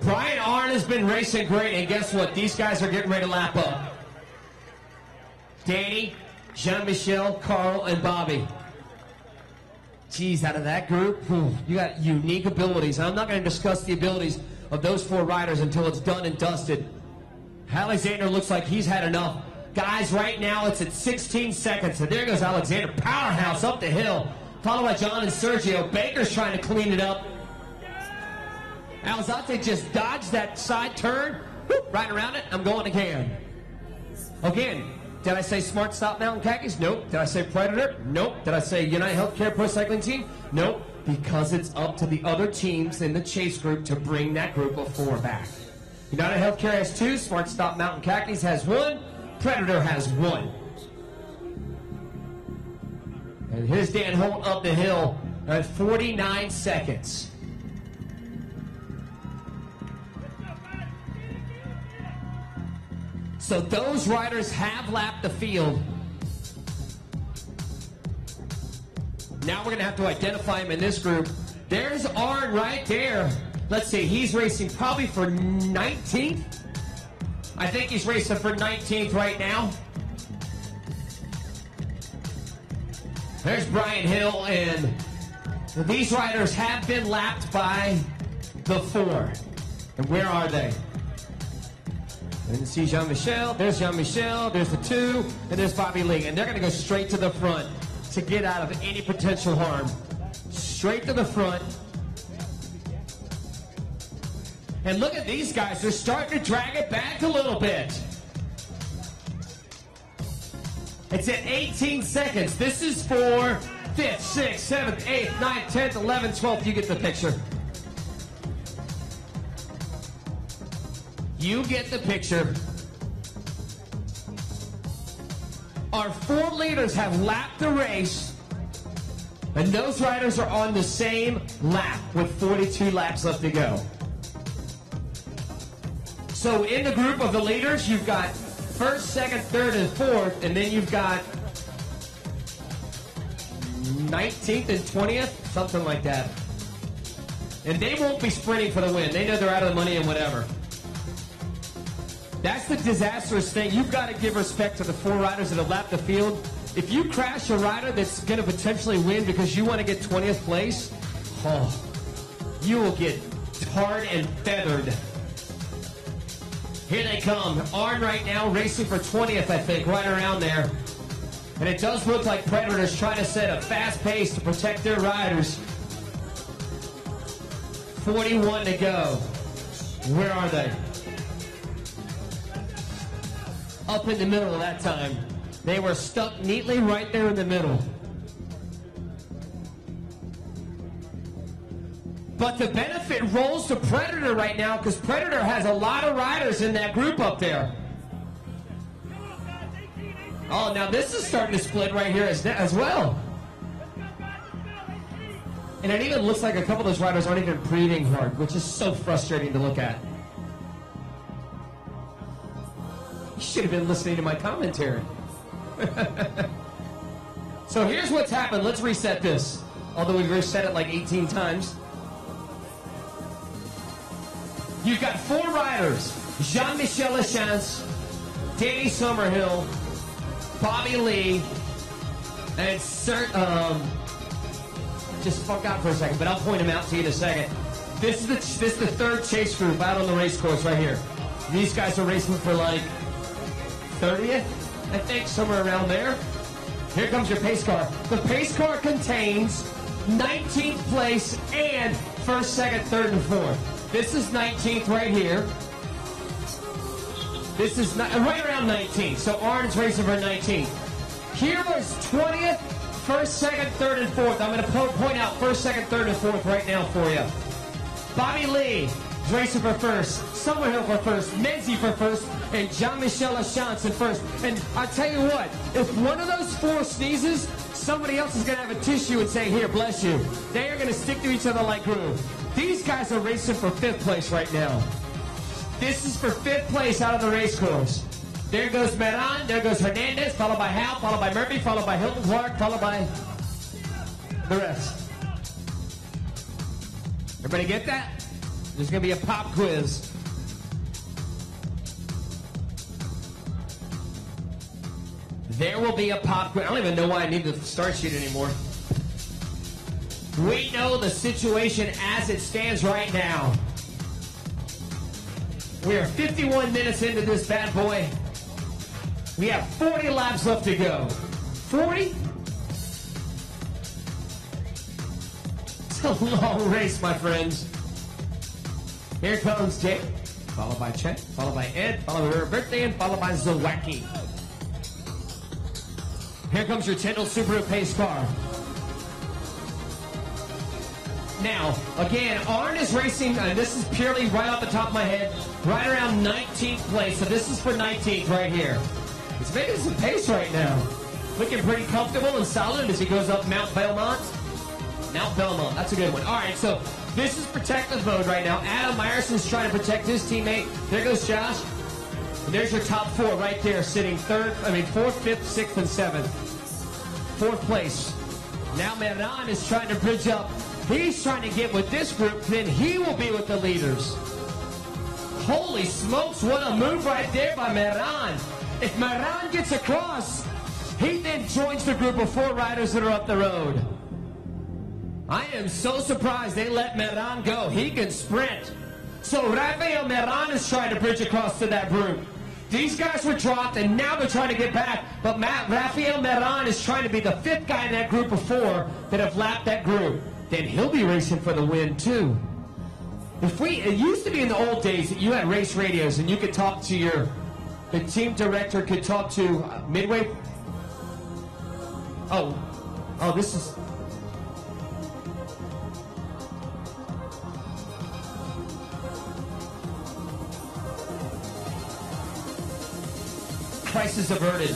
[SPEAKER 1] Brian Arnn has been racing great, and guess what? These guys are getting ready to lap up. Danny, Jean-Michel, Carl, and Bobby. Geez, out of that group, you got unique abilities. I'm not going to discuss the abilities of those 4 riders until it's done and dusted. Alexander looks like he's had enough. Guys, right now it's at 16 seconds. And there goes Alexander, powerhouse up the hill. Followed by John and Sergio. Baker's trying to clean it up. Alzate just dodged that side turn. Whoop, right around it. I'm going again. Again. Did I say Smart Stop Mountain Khakis? Nope. Did I say Predator? Nope. Did I say United Healthcare Pro Cycling Team? Nope. Because it's up to the other teams in the chase group to bring that group of 4 back. United Healthcare has 2. Smart Stop Mountain Khakis has 1. Predator has 1. And here's Dan Holt up the hill at 49 seconds. So those riders have lapped the field. Now we're going to have to identify them in this group. There's Arnn right there. let's see, he's racing probably for 19th. I think he's racing for 19th right now. There's Brian Hill, and these riders have been lapped by the 4. And where are they? And you see Jean-Michel, there's Jean-Michel, there's the 2, and there's Bobby Lee. And they're going to go straight to the front to get out of any potential harm. Straight to the front. And look at these guys, they're starting to drag it back a little bit. It's at 18 seconds. This is for 5th, 6th, 7th, 8th, 9th, 10th, 11th, 12th. You get the picture. You get the picture. Our 4 leaders have lapped the race, and those riders are on the same lap with 42 laps left to go. So in the group of the leaders, you've got 1st, 2nd, 3rd, and 4th, and then you've got 19th and 20th, something like that. And they won't be sprinting for the win. They know they're out of the money and whatever. That's the disastrous thing. You've got to give respect to the 4 riders that have lapped the field. If you crash a rider that's going to potentially win because you want to get 20th place, you will get tarred and feathered. Here they come. Arn right now racing for 20th, I think, right around there. And it does look like Predator's trying to set a fast pace to protect their riders. 41 to go. Where are they? Up in the middle of that time. They were stuck neatly right there in the middle. But the benefit rolls to Predator right now because Predator has a lot of riders in that group up there. Oh, now this is starting to split right here as well. And it even looks like a couple of those riders aren't even breathing hard, which is so frustrating to look at. You should have been listening to my commentary. So here's what's happened. Let's reset this. Although we've reset it like 18 times. You've got 4 riders. Jean-Michel Lachance, Danny Summerhill, Bobby Lee, and just forgot for a second, but I'll point them out to you in a second. This is the 3rd chase group out on the race course right here. These guys are racing for like 30th, I think, somewhere around there. Here comes your pace car. The pace car contains 19th place and 1st, 2nd, 3rd, and 4th. This is 19th right here. This is right around 19th. So Arn's racing for 19th. Here was 20th, 1st, 2nd, 3rd, and 4th. I'm going to point out 1st, 2nd, 3rd, and 4th right now for you. Bobby Lee is racing for 1st. Summerhill for 1st. Menzie for 1st. And Jean-Michel Lachance in 1st. And I'll tell you what, if one of those 4 sneezes, somebody else is going to have a tissue and say, here, bless you. They are going to stick to each other like glue. These guys are racing for 5th place right now. This is for 5th place out of the race course. There goes Meran, there goes Hernandez, followed by Howe, followed by Murphy, followed by Hilton Clark, followed by the rest. Everybody get that? There's going to be a pop quiz. There will be a pop quiz. I don't even know why I need the start sheet anymore. We know the situation as it stands right now. We are 51 minutes into this bad boy. We have 40 laps left to go. 40? It's a long race, my friends. Here comes Jake, followed by Chet, followed by Ed, followed by Roberto, and followed by Zawacki. Here comes your Tyndall Subaru pace car. Now, again, Arn is racing, and this is purely right off the top of my head, right around 19th place. So this is for 19th right here. He's making some pace right now. Looking pretty comfortable and solid as he goes up Mount Belmont. Mount Belmont, that's a good one. All right, so this is protective mode right now. Adam Meyerson's trying to protect his teammate. There goes Josh. And there's your top 4 right there, sitting 4th, 5th, 6th, and 7th. 4th place. Now Meran is trying to bridge up he's trying to get with this group, then he will be with the leaders. Holy smokes, what a move right there by Meran. If Meran gets across, he then joins the group of 4 riders that are up the road. I am so surprised they let Meran go. He can sprint. So Rafael Meran is trying to bridge across to that group. These guys were dropped, and now they're trying to get back. But Rafael Meran is trying to be the 5th guy in that group of 4 that have lapped that group. Then he'll be racing for the win, too. It used to be in the old days that you had race radios, and you could talk to the team director could talk to Midway. Oh, this is... Crisis averted.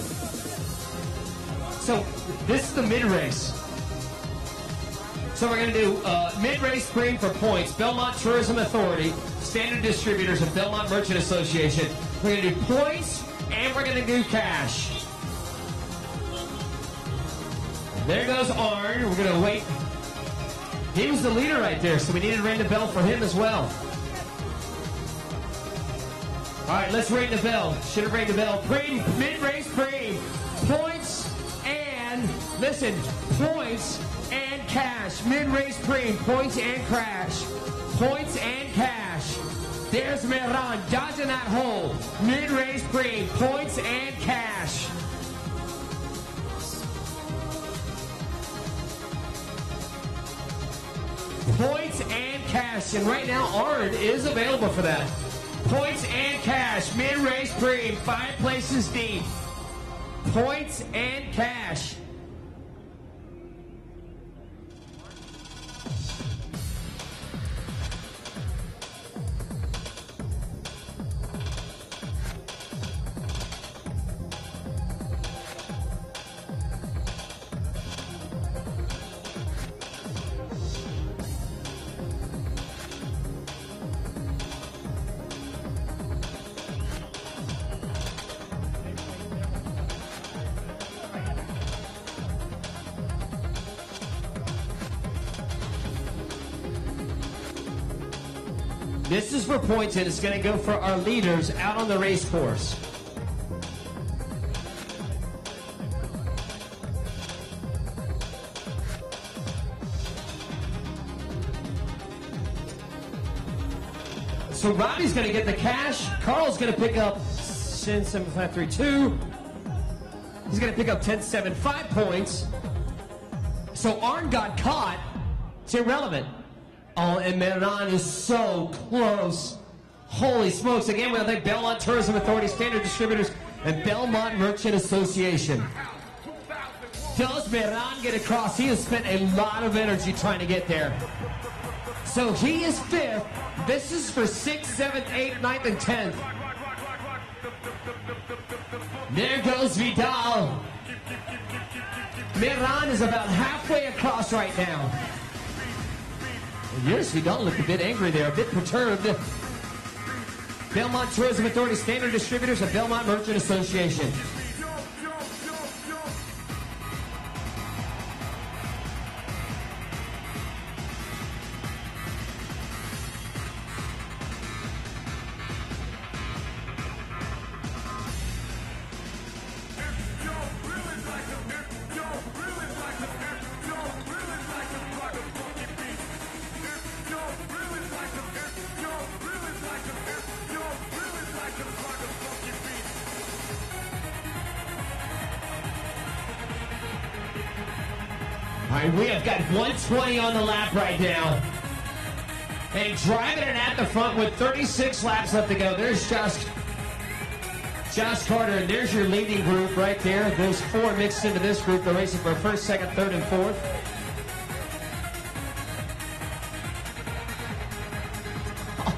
[SPEAKER 1] So this is the mid-race. So we're going to do mid-race green for points. Belmont Tourism Authority, Standard Distributors, and Belmont Merchant Association. We're going to do points, and we're going to do cash. There goes Arn. We're going to wait. He was the leader right there, so we needed to ring the bell for him as well. All right, let's ring the bell. Should have rang the bell. Green, mid-race green. Points and, listen, points and cash. Mid-race green, points and cash. Points and cash. There's Meran dodging that hole. Mid-race green, points and cash. Points and cash. And right now, Arn is available for that. Points and cash. Mid-race green. 5 places deep. Points and cash. This is for points, and it's going to go for our leaders out on the race course. So Robbie's going to get the cash. Carl's going to pick up 10.7532. He's going to pick up 10.75 points. So Arn got caught. It's irrelevant. Oh, and Meran is so close. Holy smokes. Again, we thank Belmont Tourism Authority, Standard Distributors, and Belmont Merchant Association. Does Meran get across? He has spent a lot of energy trying to get there. So he is 5th. This is for 6th, 7th, 8th, 9th, and 10th. There goes Vidal. Meran is about halfway across right now. Yes, Vidal looked a bit angry there, a bit perturbed. Belmont Tourism Authority, Standard Distributors, and Belmont Merchant Association. All right, we have got 120 on the lap right now. And driving it at the front with 36 laps left to go. There's Josh Carter, and there's your leading group right there. Those 4 mixed into this group. They're racing for 1st, 2nd, 3rd, and 4th.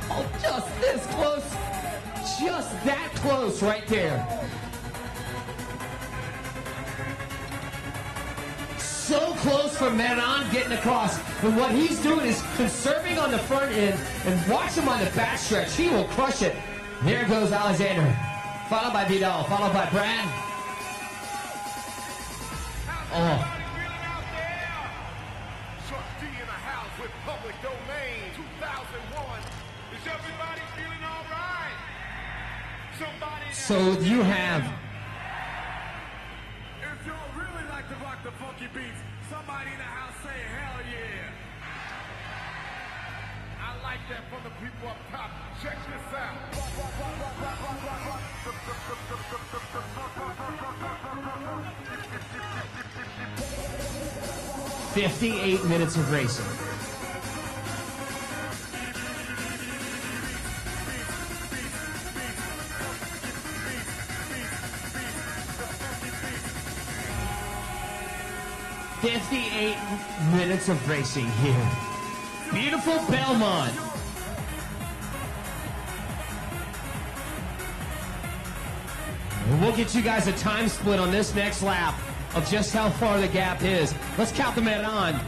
[SPEAKER 1] Oh, just this close. Just that close right there. So close for Meran getting across. And what he's doing is conserving on the front end and watch him on the back stretch. He will crush it. There goes Alexander. Followed by Vidal. Followed by Brad. Oh. So you have
[SPEAKER 6] If y'all really like to rock the funky beats, somebody in the house say hell yeah. I like that from the people up top. Check this out.
[SPEAKER 1] 58 minutes of racing. Minutes of racing here. Beautiful Belmont. And we'll get you guys a time split on this next lap of just how far the gap is. Let's count them on. All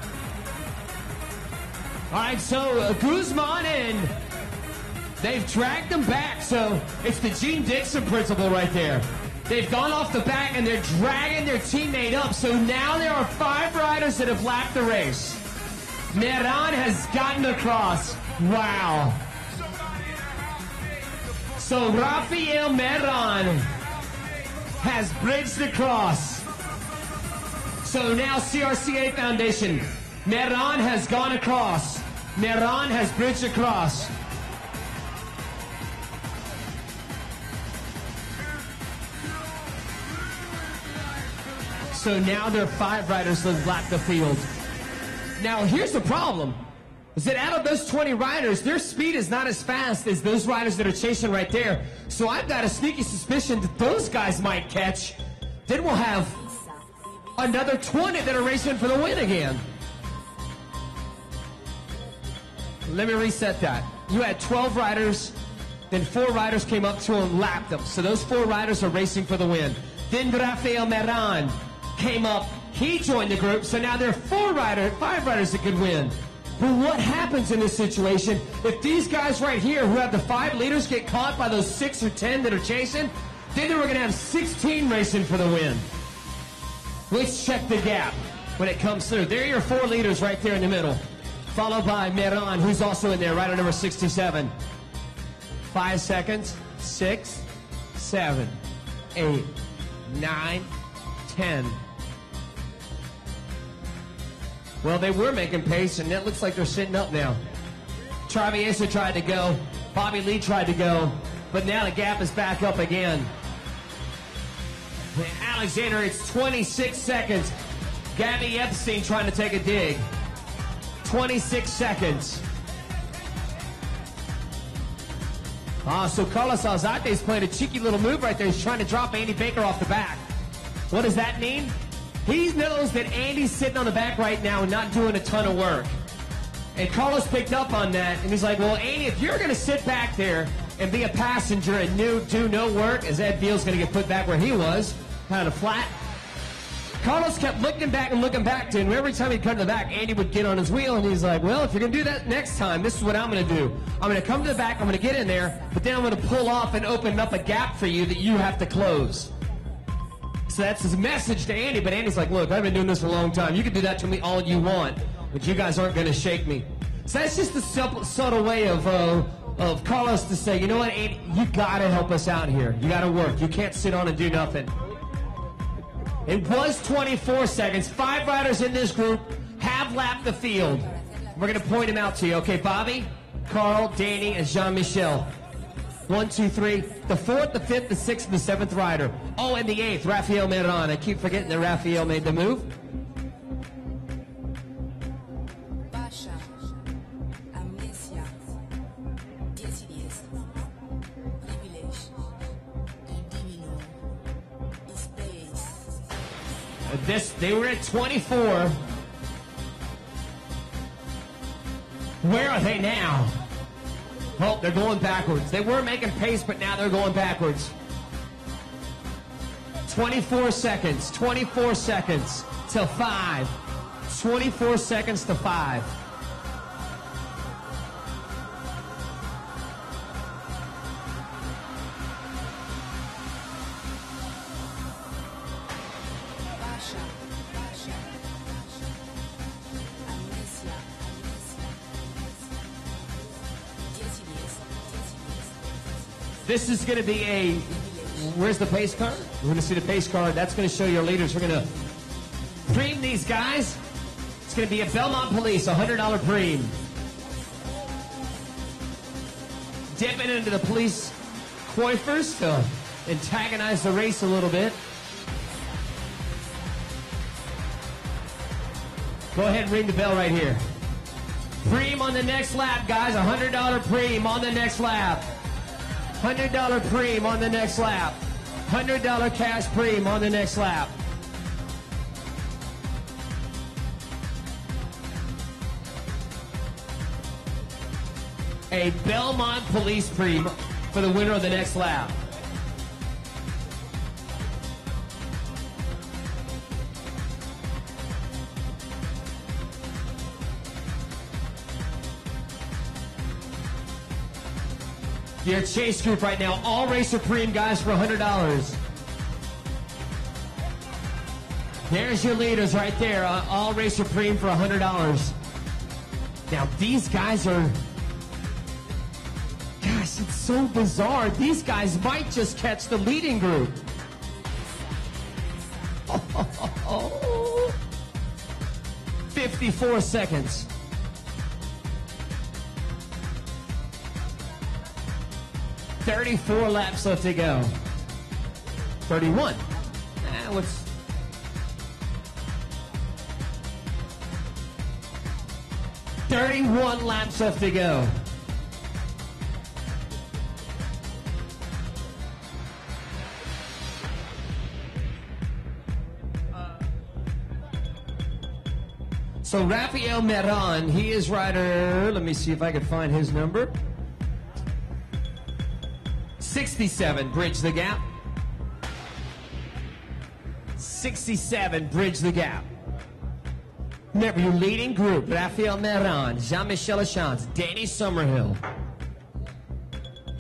[SPEAKER 1] right, so Guzman and they've dragged them back. So it's the Gene Dixon principle right there. They've gone off the back and they're dragging their teammate up. So now there are 5 riders that have lapped the race. Meran has gotten across. Wow. So Rafael Meran has bridged across. So now CRCA Foundation. Meran has gone across. Meran has bridged across. So now there are 5 riders that have lapped the field. Now here's the problem, is that out of those 20 riders, their speed is not as fast as those riders that are chasing right there. So I've got a sneaky suspicion that those guys might catch. Then we'll have another 20 that are racing for the win again. Let me reset that. You had 12 riders, then 4 riders came up to them, lapped them. So those 4 riders are racing for the win. Then Rafael Meran came up, he joined the group, so now there are 5 riders that could win. But what happens in this situation if these guys right here who have the 5 leaders get caught by those 6 or 10 that are chasing? Then we're going to have 16 racing for the win. Let's check the gap when it comes through. There are your 4 leaders right there in the middle, followed by Meran, who's also in there, rider number 67. 5 seconds, 6, 7, 8, 9, 10. Well, they were making pace, and it looks like they're sitting up now. Traviesa tried to go. Bobby Lee tried to go. But now the gap is back up again. Alexander, it's 26 seconds. Gabby Epstein trying to take a dig. 26 seconds. So Carlos Alzate's playing a cheeky little move right there. He's trying to drop Andy Baker off the back. What does that mean? He knows that Andy's sitting on the back right now and not doing a ton of work. And Carlos picked up on that, and he's like, well, Andy, if you're going to sit back there and be a passenger and do no work, as Ed Beal's going to get put back where he was, kind of flat. Carlos kept looking back and looking back to him. Every time he'd come to the back, Andy would get on his wheel, and he's like, well, if you're going to do that next time, this is what I'm going to do. I'm going to come to the back, I'm going to get in there, but then I'm going to pull off and open up a gap for you that you have to close. So that's his message to Andy, but Andy's like, look, I've been doing this for a long time. You can do that to me all you want, but you guys aren't going to shake me. So that's just a subtle way of Carlos to say, you know what, Andy, you got to help us out here. You got to work. You can't sit on and do nothing. It was 24 seconds. 5 riders in this group have lapped the field. We're going to point them out to you. Okay, Bobby, Carl, Danny, and Jean-Michel. 1, 2, 3. The 4th, the 5th, the 6th, and the 7th rider. Oh, and the 8th, Rafael Meran. I keep forgetting that Rafael made the move. They were at 24. Where are they now? Oh, they're going backwards. They were making pace, but now they're going backwards. 24 seconds. 24 seconds to 5. 24 seconds to 5. This is going to be a Where's the pace card? We're going to see the pace card. That's going to show your leaders. We're going to preem these guys. It's going to be a Belmont Police, $100 preem. Dipping into the police coiffers to antagonize the race a little bit. Go ahead and ring the bell right here. Preem on the next lap, guys. $100 preem on the next lap. $100 preem on the next lap. $100 cash preem on the next lap. A Belmont Police preem for the winner of the next lap. Your chase group right now, all racer preem guys for $100. There's your leaders right there, all racer preem for $100. Now these guys are, gosh, it's so bizarre. These guys might just catch the leading group. 54 seconds. 34 laps left to go. 31. What's 31 laps left to go. So Rafael Meran, he is rider, let me see if I can find his number. 67, bridge the gap. 67, bridge the gap. Remember, your leading group, Rafael Meran, Jean-Michel Lachance, Danny Summerhill,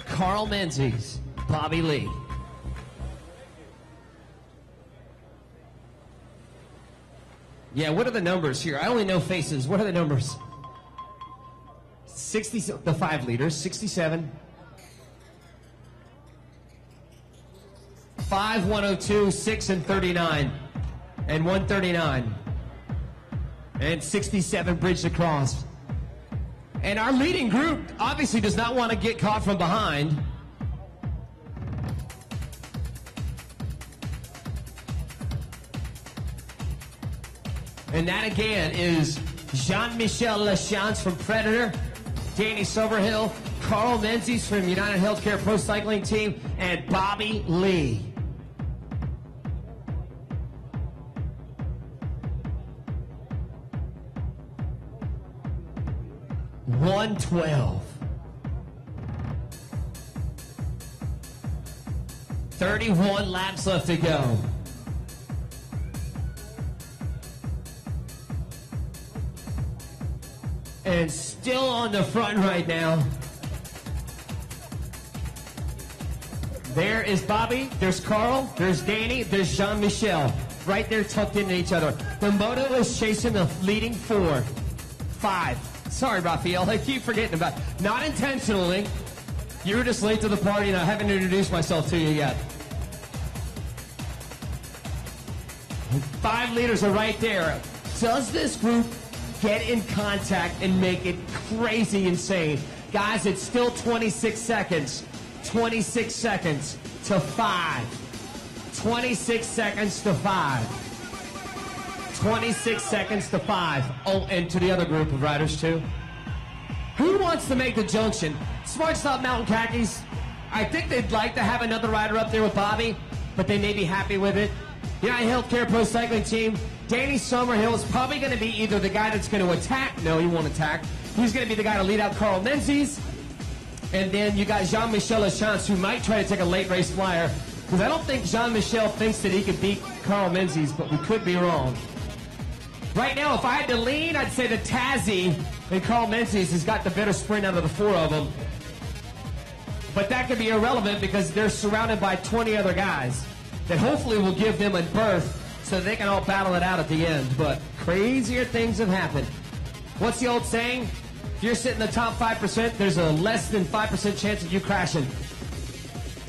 [SPEAKER 1] Carl Menzies, Bobby Lee. Yeah, what are the numbers here? I only know faces. What are the numbers? 60, the 5 leaders, 67. 5, 102, 6, and 39. And 139. And 67 bridged across. And our leading group obviously does not want to get caught from behind. And that again is Jean-Michel Lachance from Predator, Danny Summerhill, Carl Menzies from United Healthcare Pro Cycling Team, and Bobby Lee. $112. 31 laps left to go. And still on the front right now. There is Bobby, there's Carl, there's Danny, there's Jean-Michel. Right there tucked into each other. The moto is chasing the leading 4. 5. Sorry, Raphael, I keep forgetting about it. Not intentionally. You were just late to the party and I haven't introduced myself to you yet. 5 leaders are right there. Does this group get in contact and make it crazy insane? Guys, it's still 26 seconds. 26 seconds to 5. 26 seconds to 5. 26 seconds to 5. Oh, and to the other group of riders too. Who wants to make the junction? Smart Stop Mountain Khakis. I think they'd like to have another rider up there with Bobby, but they may be happy with it. United Healthcare Pro Cycling Team. Danny Summerhill is probably going to be either the guy that's going to attack. No, he won't attack. He's going to be the guy to lead out Carl Menzies. And then you got Jean-Michel Lachance, who might try to take a late race flyer. Because I don't think Jean-Michel thinks that he could beat Carl Menzies, but we could be wrong. Right now, if I had to lean, I'd say that Tazzy and Carl Menzies has got the better sprint out of the 4 of them. But that could be irrelevant because they're surrounded by 20 other guys that hopefully will give them a berth so they can all battle it out at the end. But crazier things have happened. What's the old saying? If you're sitting in the top 5%, there's a less than 5% chance of you crashing.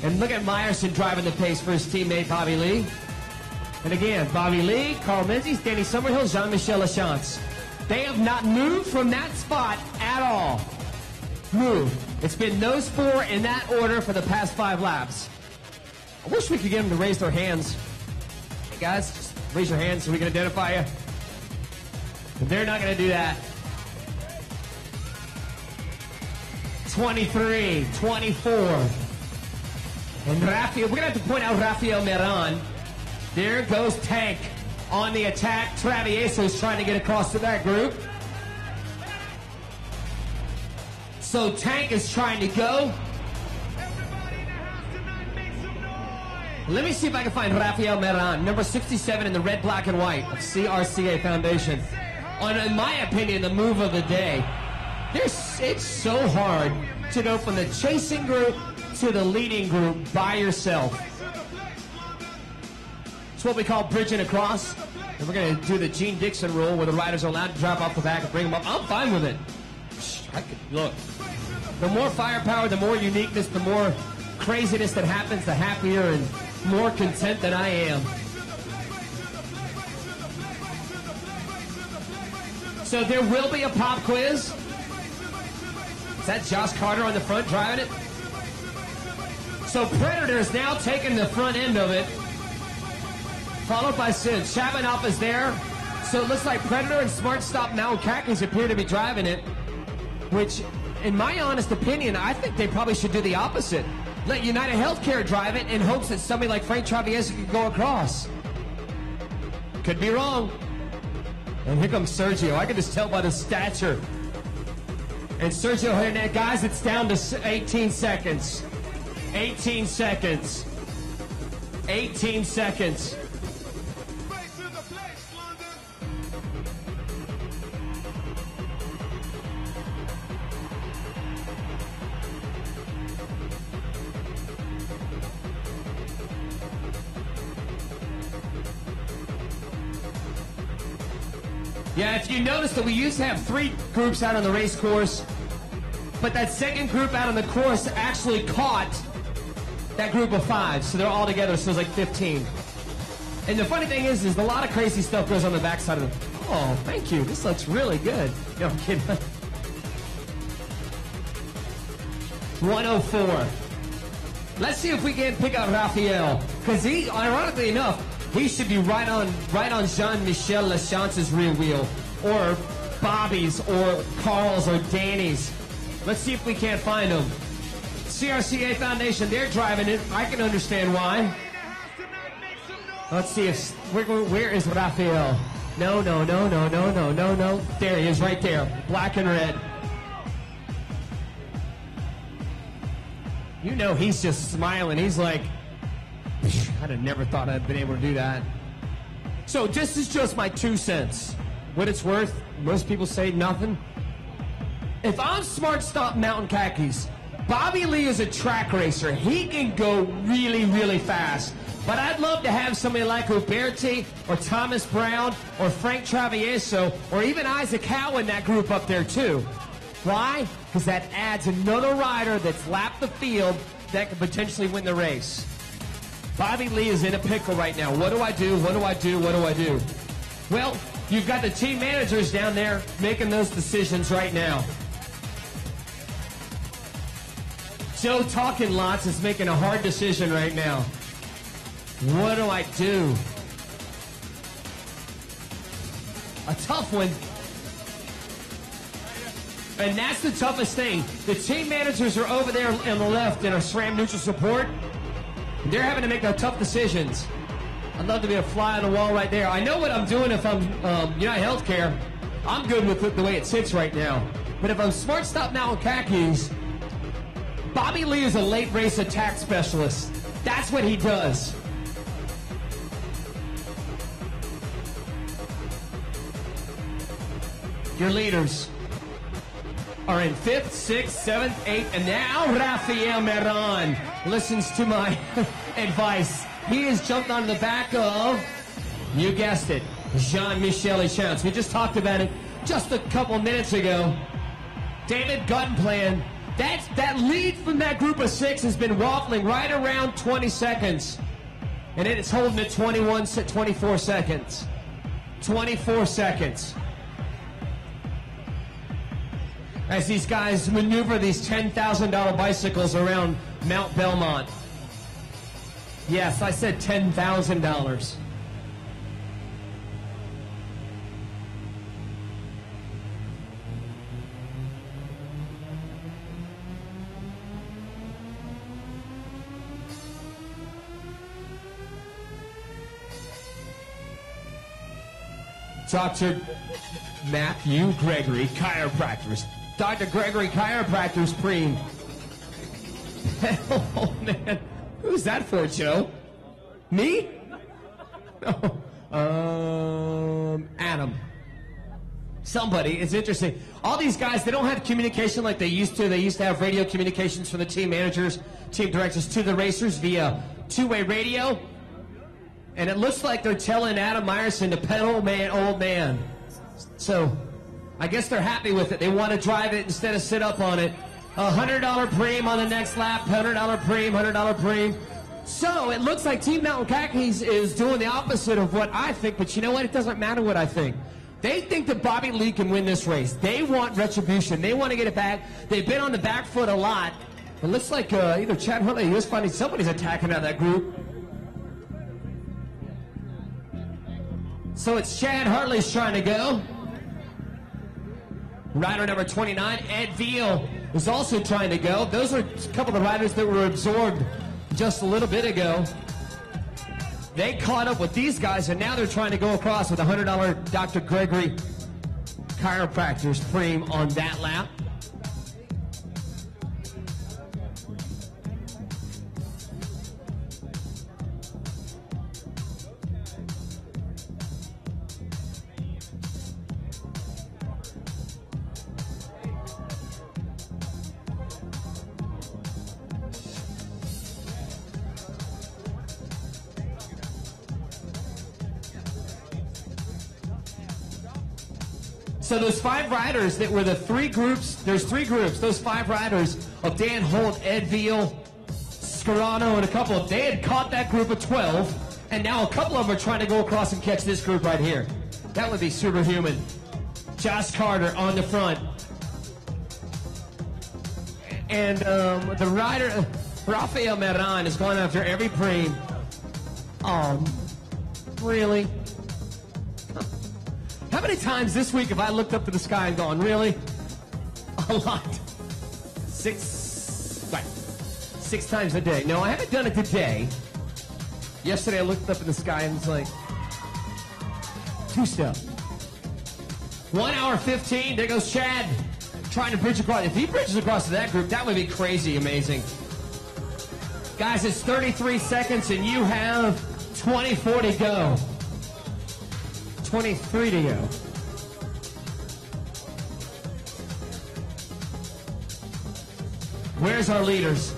[SPEAKER 1] And look at Meyerson driving the pace for his teammate Bobby Lee. And again, Bobby Lee, Carl Menzies, Danny Summerhill, Jean-Michel Lachance. They have not moved from that spot at all. Move. It's been those four in that order for the past 5 laps. I wish we could get them to raise their hands. Hey guys, just raise your hands so we can identify you. But they're not going to do that. 23, 24. And Rafael, we're going to have to point out Rafael Meran. There goes Tank on the attack. Travieso's trying to get across to that group. So Tank is trying to go. Let me see if I can find Rafael Meran, number 67 in the red, black, and white of CRCA Foundation. In my opinion, the move of the day. It's so hard to go from the chasing group to the leading group by yourself. It's what we call bridging across. And we're going to do the Gene Dixon rule where the riders are allowed to drop off the back and bring them up. I'm fine with it. Look, the more firepower, the more uniqueness, the more craziness that happens, the happier and more content that I am. So there will be a pop quiz. Is that Josh Carter on the front driving it? So Predator is now taking the front end of it, followed by Sid. Shabanov is there. So it looks like Predator and Smart Stop Malkakis appear to be driving it, which, in my honest opinion, I think they probably should do the opposite. Let United Healthcare drive it in hopes that somebody like Frank Travieso can go across. Could be wrong. And here comes Sergio. I can just tell by the stature. And Sergio Hernandez, guys, it's down to 18 seconds. 18 seconds. 18 seconds. Yeah, if you notice that we used to have 3 groups out on the race course, but that second group out on the course actually caught that group of 5, so they're all together, so it's like 15. And the funny thing is a lot of crazy stuff goes on the backside of the... Oh, thank you. This looks really good. No, I'm kidding. 104. Let's see if we can pick out Rafael, because he, ironically enough, he should be right on Jean-Michel Lachance's rear wheel, or Bobby's, or Carl's, or Danny's. Let's see if we can't find him. CRCA Foundation, they're driving it. I can understand why. Let's see if where is Rafael? No. There he is, right there, black and red. You know he's just smiling. He's like, I'd have never thought I'd been able to do that. So this is just my 2 cents. What it's worth, most people say nothing. If I'm Smart Stop Mountain Khakis, Bobby Lee is a track racer. He can go really, really fast. But I'd love to have somebody like Uberti or Thomas Brown or Frank Travieso or even Isaac Howe in that group up there too. Why? Because that adds another rider that's lapped the field that could potentially win the race. Bobby Lee is in a pickle right now. What do I do? What do I do? What do I do? Well, you've got the team managers down there making those decisions right now. Joe Talking Lots is making a hard decision right now. What do I do? A tough one. And that's the toughest thing. The team managers are over there on the left in our SRAM neutral support. They're having to make tough decisions. I'd love to be a fly on the wall right there. I know what I'm doing if I'm United Healthcare. I'm good with the way it sits right now. But if I'm Smart Stop now in khakis, Bobby Lee is a late race attack specialist. That's what he does. Your leaders are in 5th, 6th, 7th, 8th, and now Rafael Meran listens to my advice. He has jumped on the back of, you guessed it, Jean-Michel Lachance. We just talked about it just a couple minutes ago. David Guttenplan That lead from that group of 6 has been waffling right around 20 seconds. And it is holding at 24 seconds. 24 seconds. As these guys maneuver these $10,000 bicycles around Mount Belmont. Yes, I said $10,000. Dr. Matthew Gregory, chiropractors. Dr. Gregory, chiropractors, preem. Oh, man. Who's that for, Joe? Me? No. Adam. Somebody. It's interesting. All these guys, they don't have communication like they used to. They used to have radio communications from the team managers, team directors to the racers via two-way radio. And it looks like they're telling Adam Meyerson to pedal, man, old man. So, I guess they're happy with it. They want to drive it instead of sit up on it. $100 preem on the next lap, $100 preem, $100 preem. So, it looks like Team Mountain Khakis is doing the opposite of what I think, but you know what? It doesn't matter what I think. They think that Bobby Lee can win this race. They want retribution. They want to get it back. They've been on the back foot a lot. It looks like either Chad Huntley or he was finding somebody's attacking out of that group. So it's Chad Hartley's trying to go. Rider number 29, Ed Veal, is also trying to go. Those are a couple of the riders that were absorbed just a little bit ago. They caught up with these guys, and now they're trying to go across with a $100 Dr. Gregory chiropractor's preem on that lap. So those 5 riders that were the 3 groups, there's 3 groups, those 5 riders of Dan Holt, Ed Veal, Scarano, and a couple of, they had caught that group of 12, and now a couple of them are trying to go across and catch this group right here. That would be superhuman. Josh Carter on the front. And the rider, Rafael Meran, is going after every preem. Oh, really? How many times this week have I looked up to the sky and gone, really? A lot. 6 times a day. No, I haven't done it today. Yesterday I looked up in the sky and was like, 2-step. 1 hour 15, there goes Chad trying to bridge across. If he bridges across to that group, that would be crazy amazing. Guys, it's 33 seconds and you have 24 to go. 23 to go. Where's our leaders?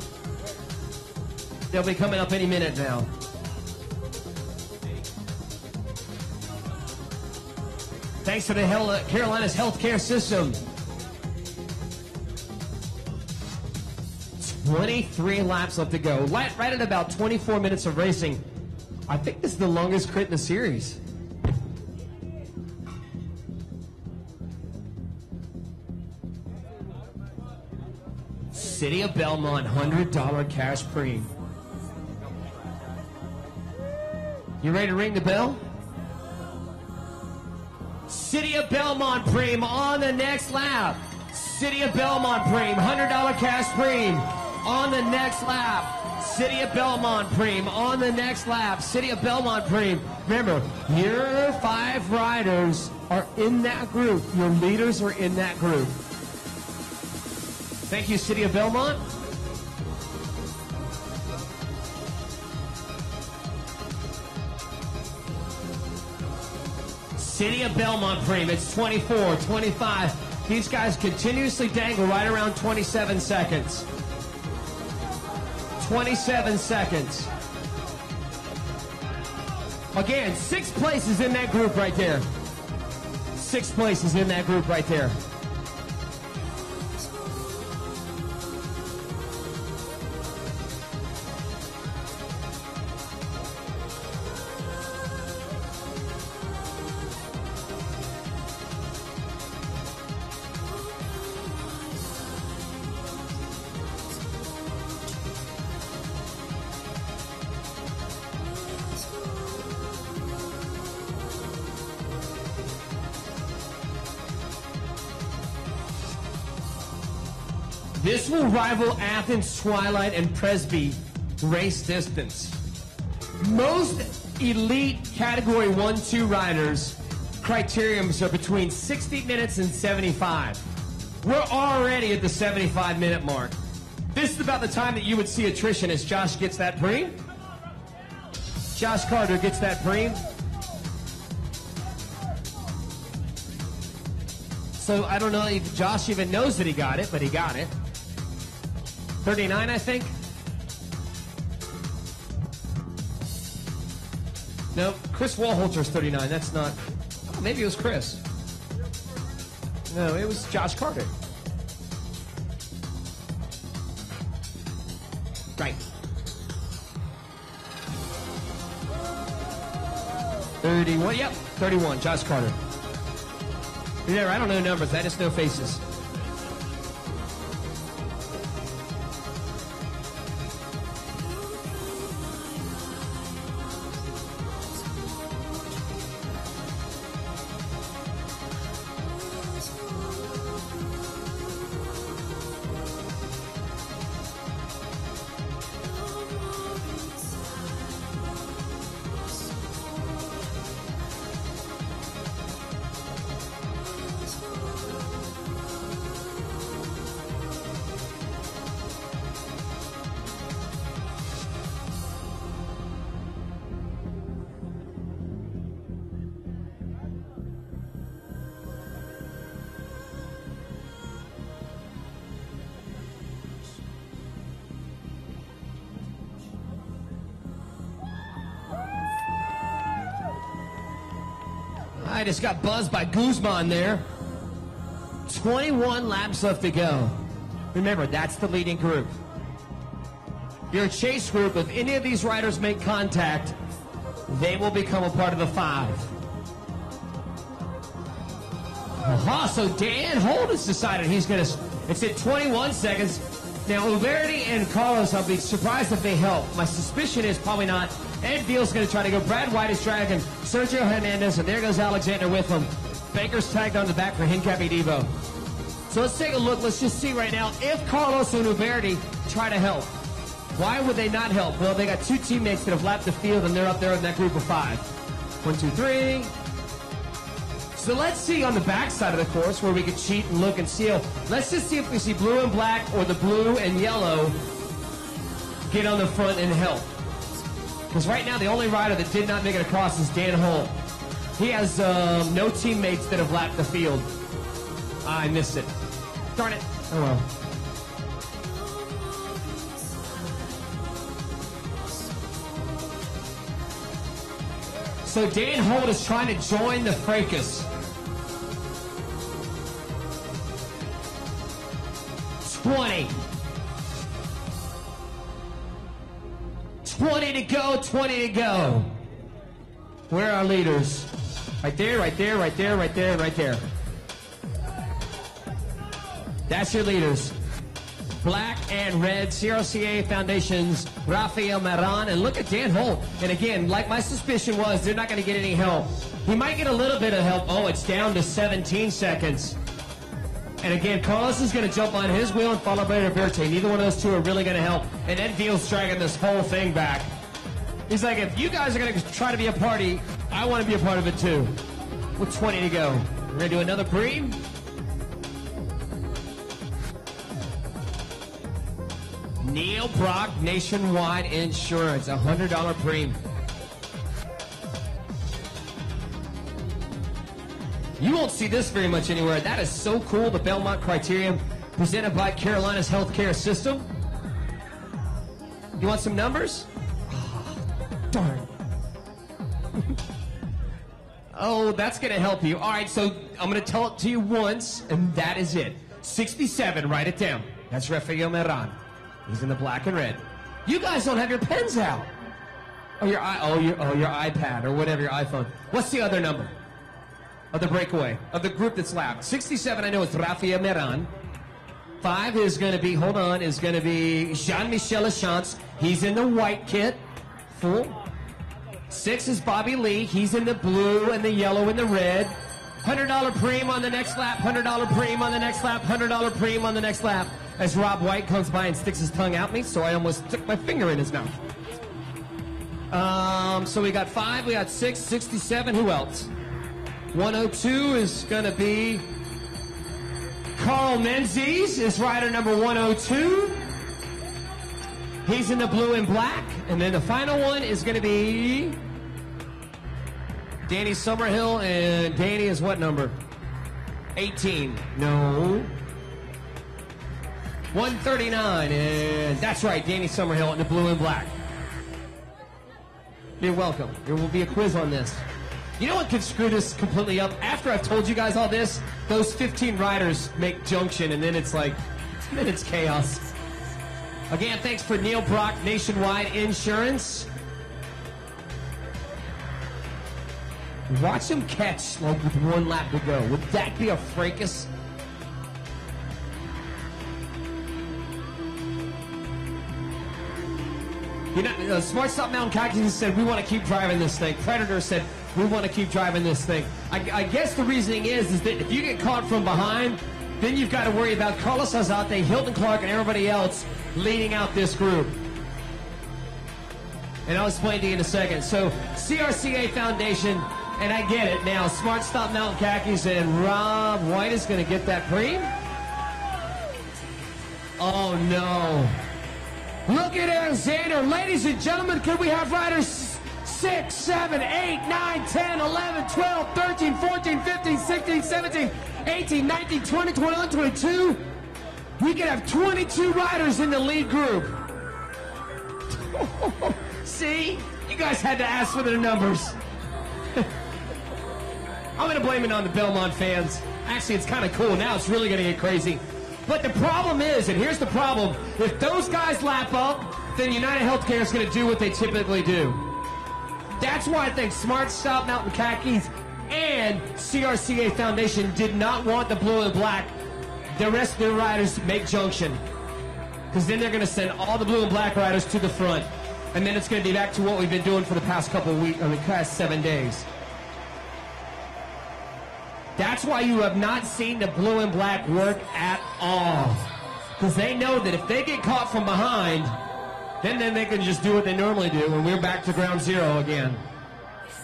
[SPEAKER 1] They'll be coming up any minute now. Thanks to the Carolina's healthcare system. 23 laps left to go. Right at about 24 minutes of racing. I think this is the longest crit in the series. City of Belmont, $100 cash preem. You ready to ring the bell? City of Belmont preem on the next lap. City of Belmont preem, $100 cash preem on the next lap. City of Belmont preem on the next lap. City of Belmont preem. Remember, your 5 riders are in that group. Your leaders are in that group. Thank you, City of Belmont. City of Belmont preem. It's 24, 25. These guys continuously dangle right around 27 seconds. 27 seconds. Again, 6 places in that group right there. 6 places in that group right there. This will rival Athens, Twilight, and Presby race distance. Most elite Category 1-2 riders, criteriums are between 60 minutes and 75. We're already at the 75-minute mark. This is about the time that you would see attrition as Josh gets that preem. Josh Carter gets that preem. So I don't know if Josh even knows that he got it, but he got it. 39, I think. No, Chris Walholter's 39. That's not. Oh, maybe it was Chris. No, it was Josh Carter. Right. 31. Yep, 31. Josh Carter. I don't know numbers. I just know faces. I just got buzzed by Guzman there. 21 laps left to go. Remember, that's the leading group. Your chase group, if any of these riders make contact, they will become a part of the 5. Aha, so Dan Holt has decided he's going to... It's at 21 seconds. Now, Uverdi and Carlos, I'll be surprised if they help. My suspicion is probably not. Ed Beal's going to try to go. Brad White is dragging Sergio Hernandez, and there goes Alexander with him. Baker's tagged on the back for Hincapie Devo. So let's take a look. Let's just see right now if Carlos and Uverdi try to help. Why would they not help? Well, they got 2 teammates that have lapped the field, and they're up there in that group of 5. 1, 2, 3. So let's see on the back side of the course where we can cheat and look and seal. Let's just see if we see blue and black or the blue and yellow get on the front and help. Because right now the only rider that did not make it across is Dan Holt. He has no teammates that have lapped the field. I missed it. Darn it. Oh well. So Dan Holt is trying to join the fracas. 20. 20 to go, 20 to go. Where are our leaders? Right there, right there, right there, right there, and right there. That's your leaders. Black and red, CRCA Foundations, Rafael Maran, and look at Dan Holt. And again, like my suspicion was, they're not going to get any help. He might get a little bit of help. Oh, it's down to 17 seconds. And again, Carlos is going to jump on his wheel and follow by Roberto. Neither one of those two are really going to help. And Ed Beal's dragging this whole thing back. He's like, if you guys are going to try to be a party, I want to be a part of it too. With 20 to go. We're going to do another bream. Neil Brock Nationwide Insurance, $100 premium. You won't see this very much anywhere. That is so cool. The Belmont Criterium, presented by Carolina's Healthcare System. You want some numbers? Oh, darn. Oh, that's going to help you. All right, so I'm going to tell it to you once, and that is it. 67, write it down. That's Rafael Maran. He's in the black and red. You guys don't have your pens out. Oh, your iPad or whatever, your iPhone. What's the other number of the breakaway of the group that's lapped? 67, I know it's Rafael Maran. 5 is going to be, hold on, is going to be Jean-Michel Lachance. He's in the white kit. 4. 6 is Bobby Lee. He's in the blue and the yellow and the red. $100 premium on the next lap. $100 premium on the next lap. $100 premium on the next lap. as Rob White comes by and sticks his tongue out me, so I almost took my finger in his mouth. So we got 5, we got 6, 67. Who else? 102 is going to be Carl Menzies is rider number 102. He's in the blue and black. And then the final one is going to be Danny Summerhill. And Danny is what number? 18. No. 139. And that's right, Danny Summerhill in the blue and black. You're welcome. There will be a quiz on this. You know what could screw this completely up? After I've told you guys all this, those 15 riders make junction, and then it's like, then it's chaos. Again, thanks for Neil Brock Nationwide Insurance. Watch him catch like with 1 lap to go. Would that be a fracas? You know, Smart Stop Mountain Cactus said, we want to keep driving this thing. Predator said, we want to keep driving this thing. I guess the reasoning is that if you get caught from behind, then you've got to worry about Carlos Azate, Hilton Clark, and everybody else leading out this group. And I'll explain to you in a second. So, CRCA Foundation, and I get it now, Smart Stop Mountain Khakis, and Rob White is going to get that preem. Oh, no. Look at Alexander. Ladies and gentlemen, can we have riders 6, 7, 8, 9, 10, 11, 12, 13, 14, 15, 16, 17, 18, 19, 20, 21, 22? We could have 22 riders in the lead group. See? You guys had to ask for the numbers. I'm going to blame it on the Belmont fans. Actually, it's kind of cool. Now it's really going to get crazy. But the problem is, and here's the problem, if those guys lap up, then United Healthcare is going to do what they typically do. That's why I think Smart Stop Mountain Khakis and CRCA Foundation did not want the blue and black, the rest of their riders to make junction. Because then they're going to send all the blue and black riders to the front. And then it's going to be back to what we've been doing for the past couple of weeks, past 7 days. That's why you have not seen the blue and black work at all. Because they know that if they get caught from behind, then they can just do what they normally do, and we're back to ground zero again.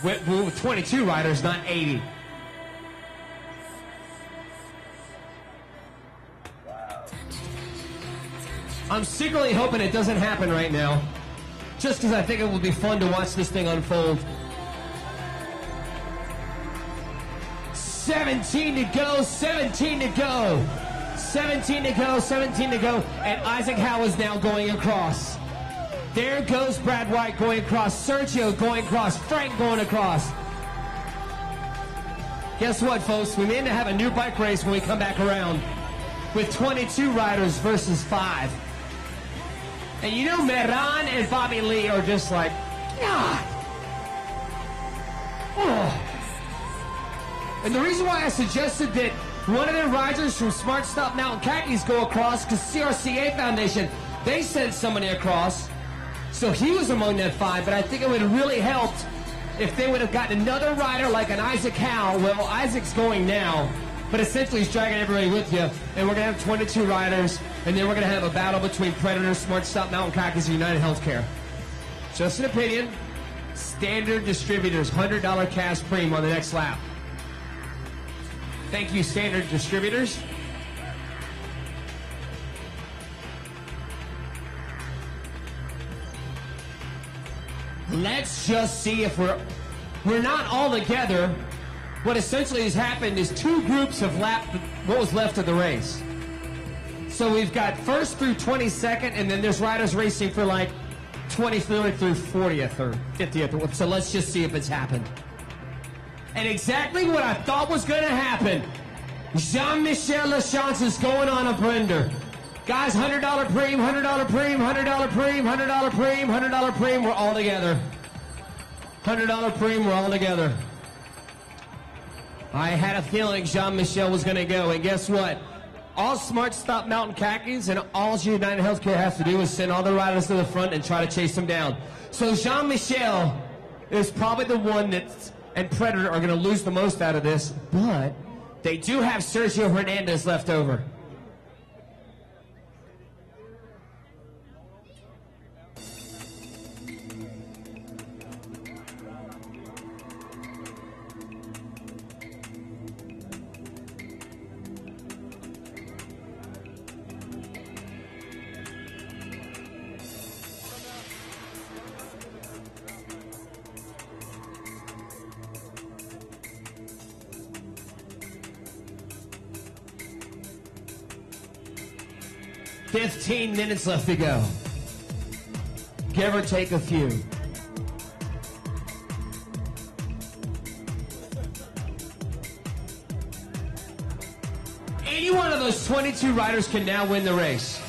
[SPEAKER 1] With 22 riders, not 80. I'm secretly hoping it doesn't happen right now, just because I think it will be fun to watch this thing unfold. 17 to go, 17 to go. 17 to go, 17 to go, and Isaac Howe is now going across. There goes Brad White going across, Sergio going across, Frank going across. Guess what, folks? We may have a new bike race when we come back around with 22 riders versus 5. And you know Meran and Bobby Lee are just like, God. Oh. And the reason why I suggested that one of their riders from Smart Stop Mountain Khakis go across, because CRCA Foundation, they sent somebody across. So he was among that 5, but I think it would have really helped if they would have gotten another rider like an Isaac Howe. Well, Isaac's going now, but essentially he's dragging everybody with you. And we're going to have 22 riders, and then we're going to have a battle between Predator, Smart Stop Mountain Khakis, and United Healthcare. Just an opinion. Standard Distributors, $100 cash premium on the next lap. Thank you, Standard Distributors. Let's just see if we're not all together. What essentially has happened is 2 groups have lapped what was left of the race. So we've got first through 22nd, and then there's riders racing for like 23rd through 40th or 50th. So let's just see if it's happened. And exactly what I thought was going to happen. Jean-Michel Lachance is going on a Brender. Guys, $100 preem, $100 preem, $100 preem, $100 preem, $100 preem. We're all together. $100 preem, we're all together. I had a feeling Jean-Michel was going to go. And guess what? All Smart Stop Mountain Khakis and all United Healthcare has to do is send all the riders to the front and try to chase them down. So Jean-Michel is probably the one that's, and Predator are going to lose the most out of this, but they do have Sergio Hernandez left over. 15 minutes left to go. Give or take a few. Any one of those 22 riders can now win the race.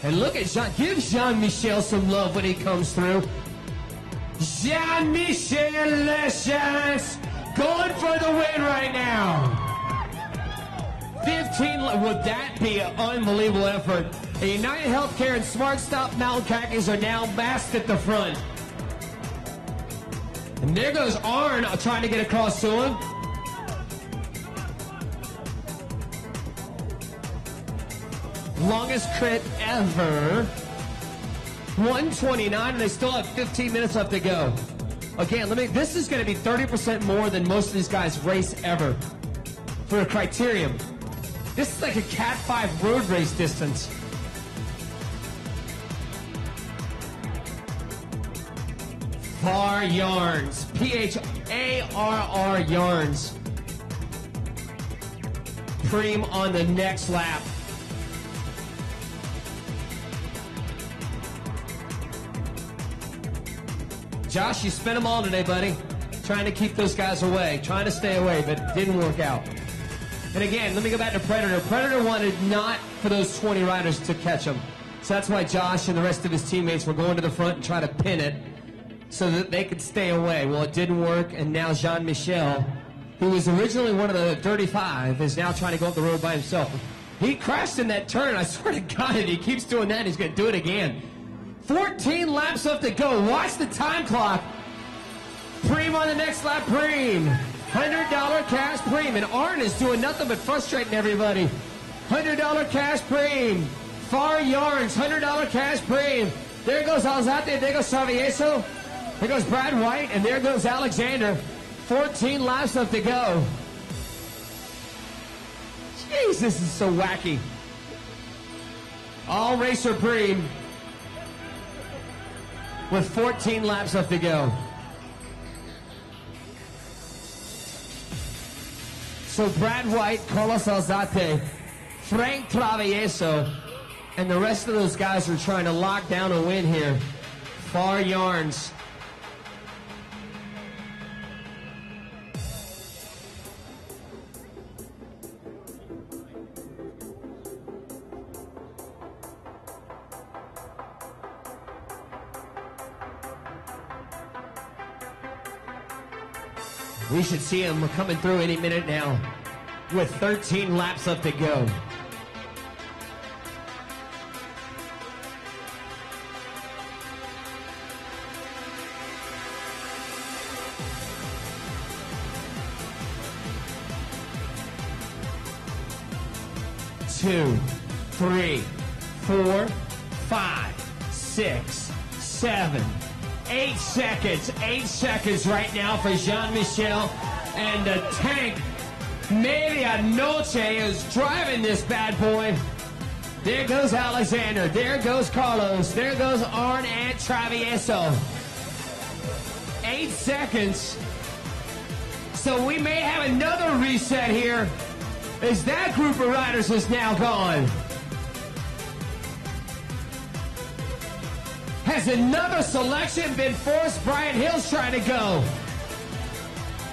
[SPEAKER 1] And look at Jean. Give Jean-Michel some love when he comes through. Jean-Michel Lechance going for the win right now. 15, would that be an unbelievable effort? And United Healthcare and Smart Stop Mountain Khakis are now masked at the front. And there goes Arn trying to get across to him. Longest crit ever. 129, and they still have 15 minutes left to go. Again, this is going to be 30% more than most of these guys race ever for a Criterium. This is like a Cat 5 road race distance. Far Yarns, P-H-A-R-R Yarns. Preem on the next lap. Josh, you spent them all today, buddy. Trying to keep those guys away, trying to stay away, but it didn't work out. And again, let me go back to Predator. Predator wanted not for those 20 riders to catch him. So that's why Josh and the rest of his teammates were going to the front and try to pin it so that they could stay away. Well, it didn't work, and now Jean-Michel, who was originally one of the 35, is now trying to go up the road by himself. He crashed in that turn. I swear to God, if he keeps doing that, he's going to do it again. 14 laps left to go. Watch the time clock. Preem on the next lap. Preem. $100 cash Preem. And Arn is doing nothing but frustrating everybody. $100 cash Preem. Far Yarns. $100 cash Preem. There goes Alzate. There goes Travieso. There goes Brad White. And there goes Alexander. 14 laps left to go. Jeez, this is so wacky. All Racer Preem. With 14 laps left to go. So Brad White, Carlos Alzate, Frank Travieso, and the rest of those guys are trying to lock down a win here. Far Yarns. We should see him coming through any minute now with 13 laps left to go. Two, three, 4, 5, 6, 7, 8 seconds. 8 seconds right now for Jean-Michel. And the tank, Medianoche, is driving this bad boy. There goes Alexander. There goes Carlos. There goes Arn and Travieso. 8 seconds. So we may have another reset here, as that group of riders is now gone. Has another selection been forced? Brian Hill's trying to go.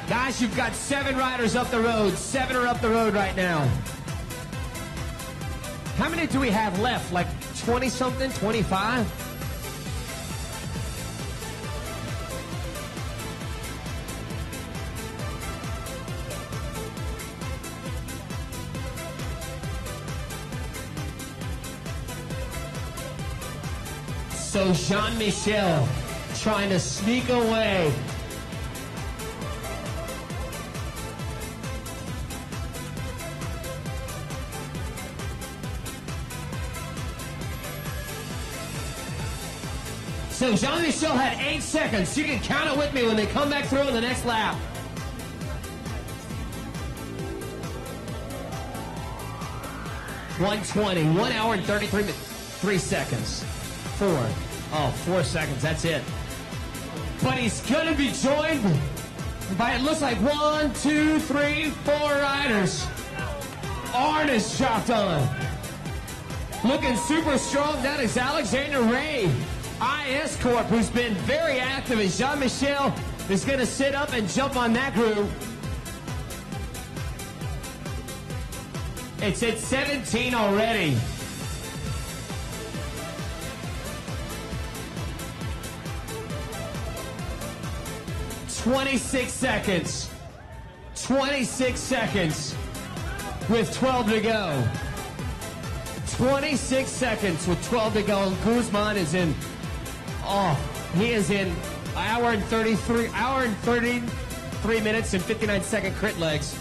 [SPEAKER 1] Guys, you've got 7 riders up the road. 7 are up the road right now. How many do we have left? Like 20-something? 25? So Jean-Michel trying to sneak away. So Jean-Michel had 8 seconds. You can count it with me when they come back through in the next lap. .120, 1 hour and 3 seconds. 4 seconds, that's it. But he's gonna be joined by, it looks like 1, 2, 3, 4 riders. Arn is chopped on. Looking super strong. That is Alexander Ray, IS Corp, who's been very active. As Jean-Michel is going to sit up and jump on that group. It's at 17 already. "26 seconds. 26 seconds with 12 to go. 26 seconds with 12 to go. Guzman is in, he is in hour and 33 minutes and 59-second crit legs.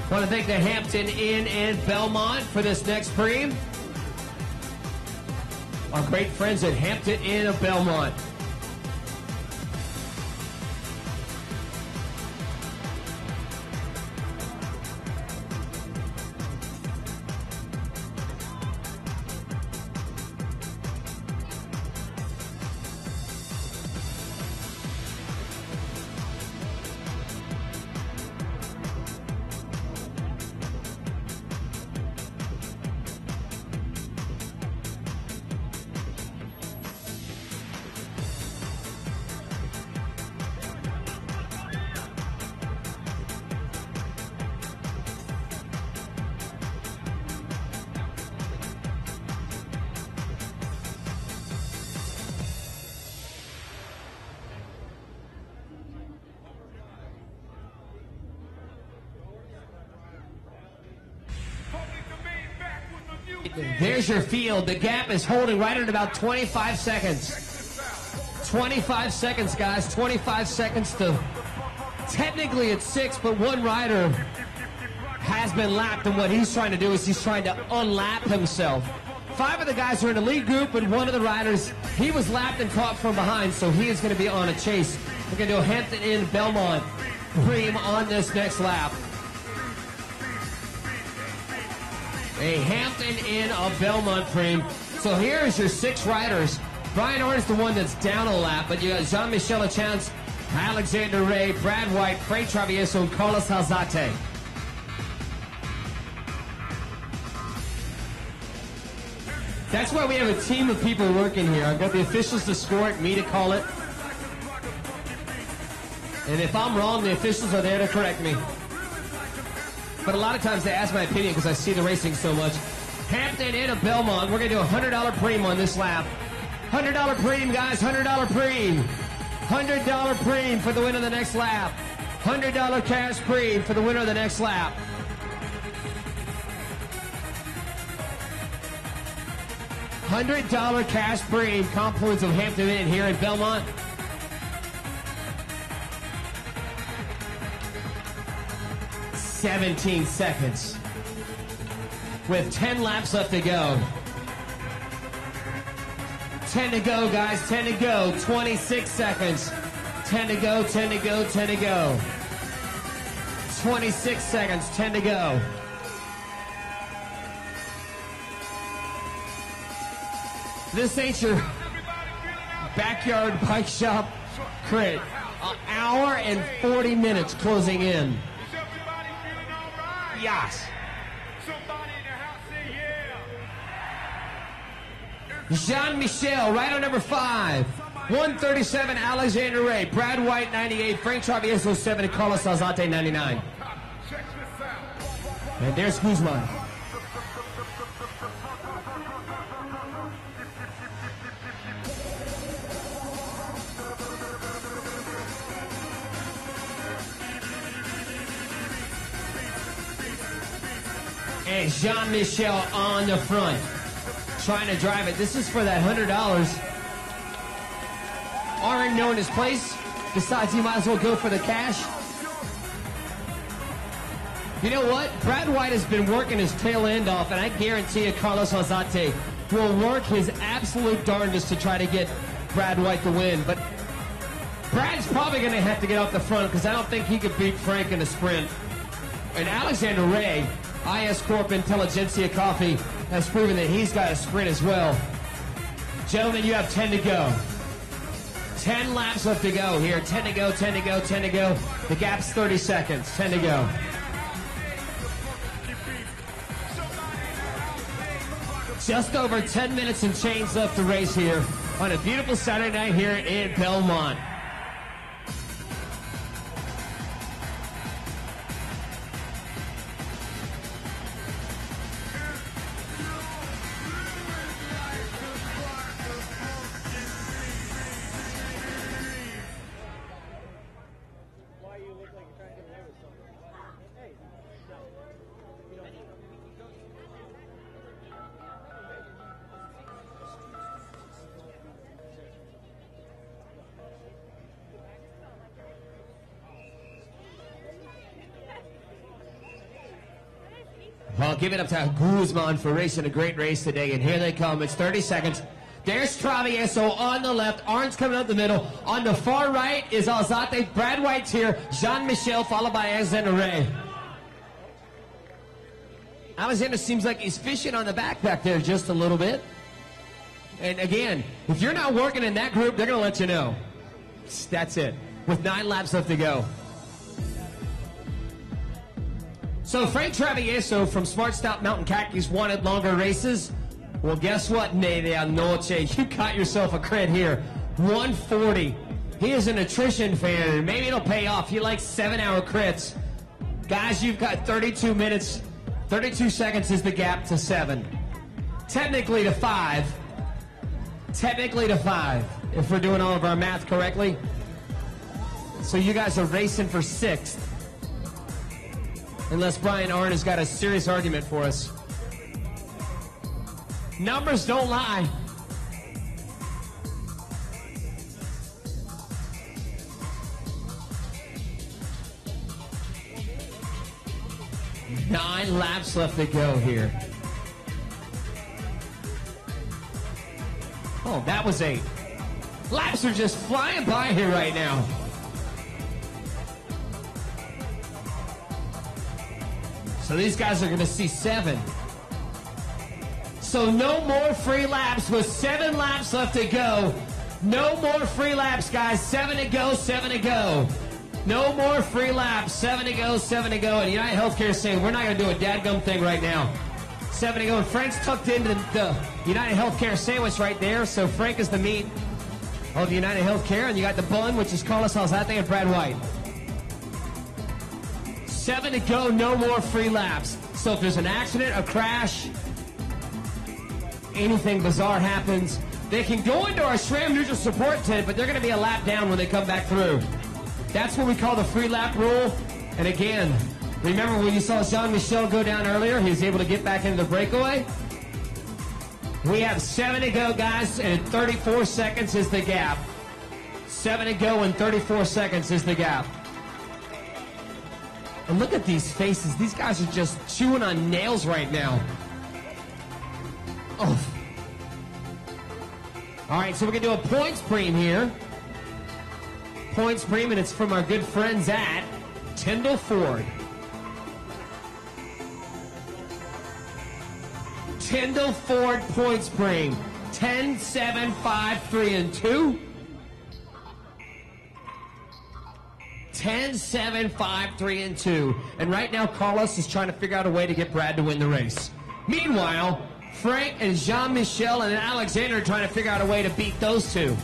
[SPEAKER 1] Want to thank the Hampton Inn and Belmont for this next preem. Our great friends at Hampton Inn of Belmont. There's your field. The gap is holding right at about 25 seconds. 25 seconds, guys. 25 seconds to... Technically it's 6, but one rider has been lapped, and what he's trying to do is he's trying to unlap himself. 5 of the guys are in the lead group, and one of the riders, he was lapped and caught from behind, so he is going to be on a chase. We're going to do a Hampton Inn Belmont preem on this next lap. A Hampton Inn of Belmont preem. So here's your 6 riders. Brian Orr's the one that's down a lap, but you got Jean-Michel Lachance, Alexander Ray, Brad White, Frey Travieso, and Carlos Alzate. That's why we have a team of people working here. I've got the officials to score it, me to call it. And if I'm wrong, the officials are there to correct me. But a lot of times they ask my opinion because I see the racing so much. Hampton Inn of Belmont. We're going to do a $100 preem on this lap. $100 preem, guys. $100 preem. $100 preem for the winner of the next lap. $100 cash preem for the winner of the next lap. $100 cash preem. Confluence of Hampton Inn here in Belmont. "17 seconds with 10 laps left to go. 10 to go, guys. 10 to go. 26 seconds. 10 to go, 10 to go, 10 to go. 26 seconds, 10 to go. This ain't your backyard bike shop crit. An hour and 40 minutes closing in. Yes.
[SPEAKER 6] Somebody in the house say yeah.
[SPEAKER 1] Jean-Michel, rider number 5. 137, Alexander Ray. Brad White, 98. Frank Travieso, 7. And Carlos Alzate, 99.
[SPEAKER 6] Check this out.
[SPEAKER 1] And there's Guzman. And Jean-Michel on the front, trying to drive it. This is for that $100. Already knowing his place, decides he might as well go for the cash. You know what? Brad White has been working his tail end off, and I guarantee you Carlos Alzate will work his absolute darndest to try to get Brad White to win. But Brad's probably going to have to get off the front because I don't think he could beat Frank in a sprint. And Alexander Ray, IS Corp Intelligentsia Coffee, has proven that he's got a sprint as well. Gentlemen, you have 10 to go. 10 laps left to go here. 10 to go, 10 to go, 10 to go. The gap's 30 seconds. 10 to go. Just over 10 minutes and change left to race here on a beautiful Saturday night here in Belmont. Well, give it up to Guzman for racing a great race today, and here they come. It's 30 seconds. There's Travieso on the left. Arns coming up the middle. On the far right is Alzate. Brad White's here. Jean-Michel, followed by Alexander Ray. Alexander seems like he's fishing on the back there just a little bit. And again, if you're not working in that group, they're going to let you know. That's it. With 9 laps left to go. So Frank Travieso from Smart Stout Mountain Khakis wanted longer races. Well, guess what, Nadia Noche? You got yourself a crit here. 140. He is an attrition fan, and maybe it'll pay off. He likes 7-hour crits. Guys, you've got 32 minutes. 32 seconds is the gap to 7. Technically to 5. Technically to 5, if we're doing all of our math correctly. So you guys are racing for 6th. Unless Brian Arn has got a serious argument for us. Numbers don't lie. Nine laps left to go here. Oh, that was 8. Laps are just flying by here right now. So these guys are going to see 7. So no more free laps with 7 laps left to go. No more free laps, guys. 7 to go, 7 to go. No more free laps. 7 to go, 7 to go. And United Healthcare is saying, we're not going to do a dadgum thing right now. 7 to go. And Frank's tucked into the United Healthcare sandwich right there. So Frank is the meat of United Healthcare. And you got the bun, which is Carlos Alzate and Brad White. 7 to go, no more free laps. So if there's an accident, a crash, anything bizarre happens, they can go into our SRAM neutral support tent, but they're going to be a lap down when they come back through. That's what we call the free lap rule. And again, remember when you saw Jean-Michel go down earlier, he was able to get back into the breakaway? We have 7 to go, guys, and 34 seconds is the gap. 7 to go and 34 seconds is the gap. And look at these faces. These guys are just chewing on nails right now. Oh. All right, so we're going to do a points preem here. Points preem, and it's from our good friends at Tyndall Ford. Tyndall Ford points preem. 10, 7, 5, 3, and 2. 10, 7, 5, 3, and 2. And right now, Carlos is trying to figure out a way to get Brad to win the race. Meanwhile, Frank and Jean-Michel and Alexander are trying to figure out a way to beat those two.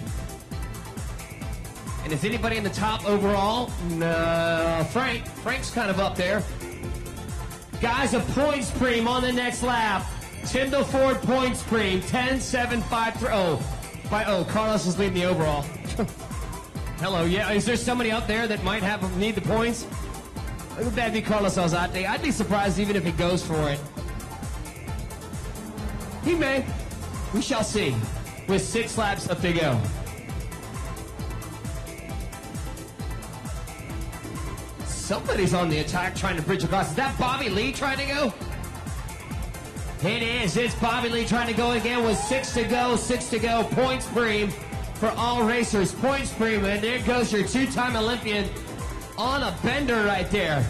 [SPEAKER 1] And is anybody in the top overall? No, Frank. Frank's kind of up there. Guys, a points preem on the next lap. Tyndall Ford points preem. 10, 7, 5, 3. Oh, Carlos is leading the overall. Hello, yeah, is there somebody up there that might need the points? That'd be Carlos Alzate. I'd be surprised even if he goes for it. He may. We shall see. With 6 laps left to go. Somebody's on the attack trying to bridge across. Is that Bobby Lee trying to go? It is. It's Bobby Lee trying to go again with 6 to go. 6 to go. Points preem for all racers. Points preem. And there goes your 2-time Olympian on a bender right there.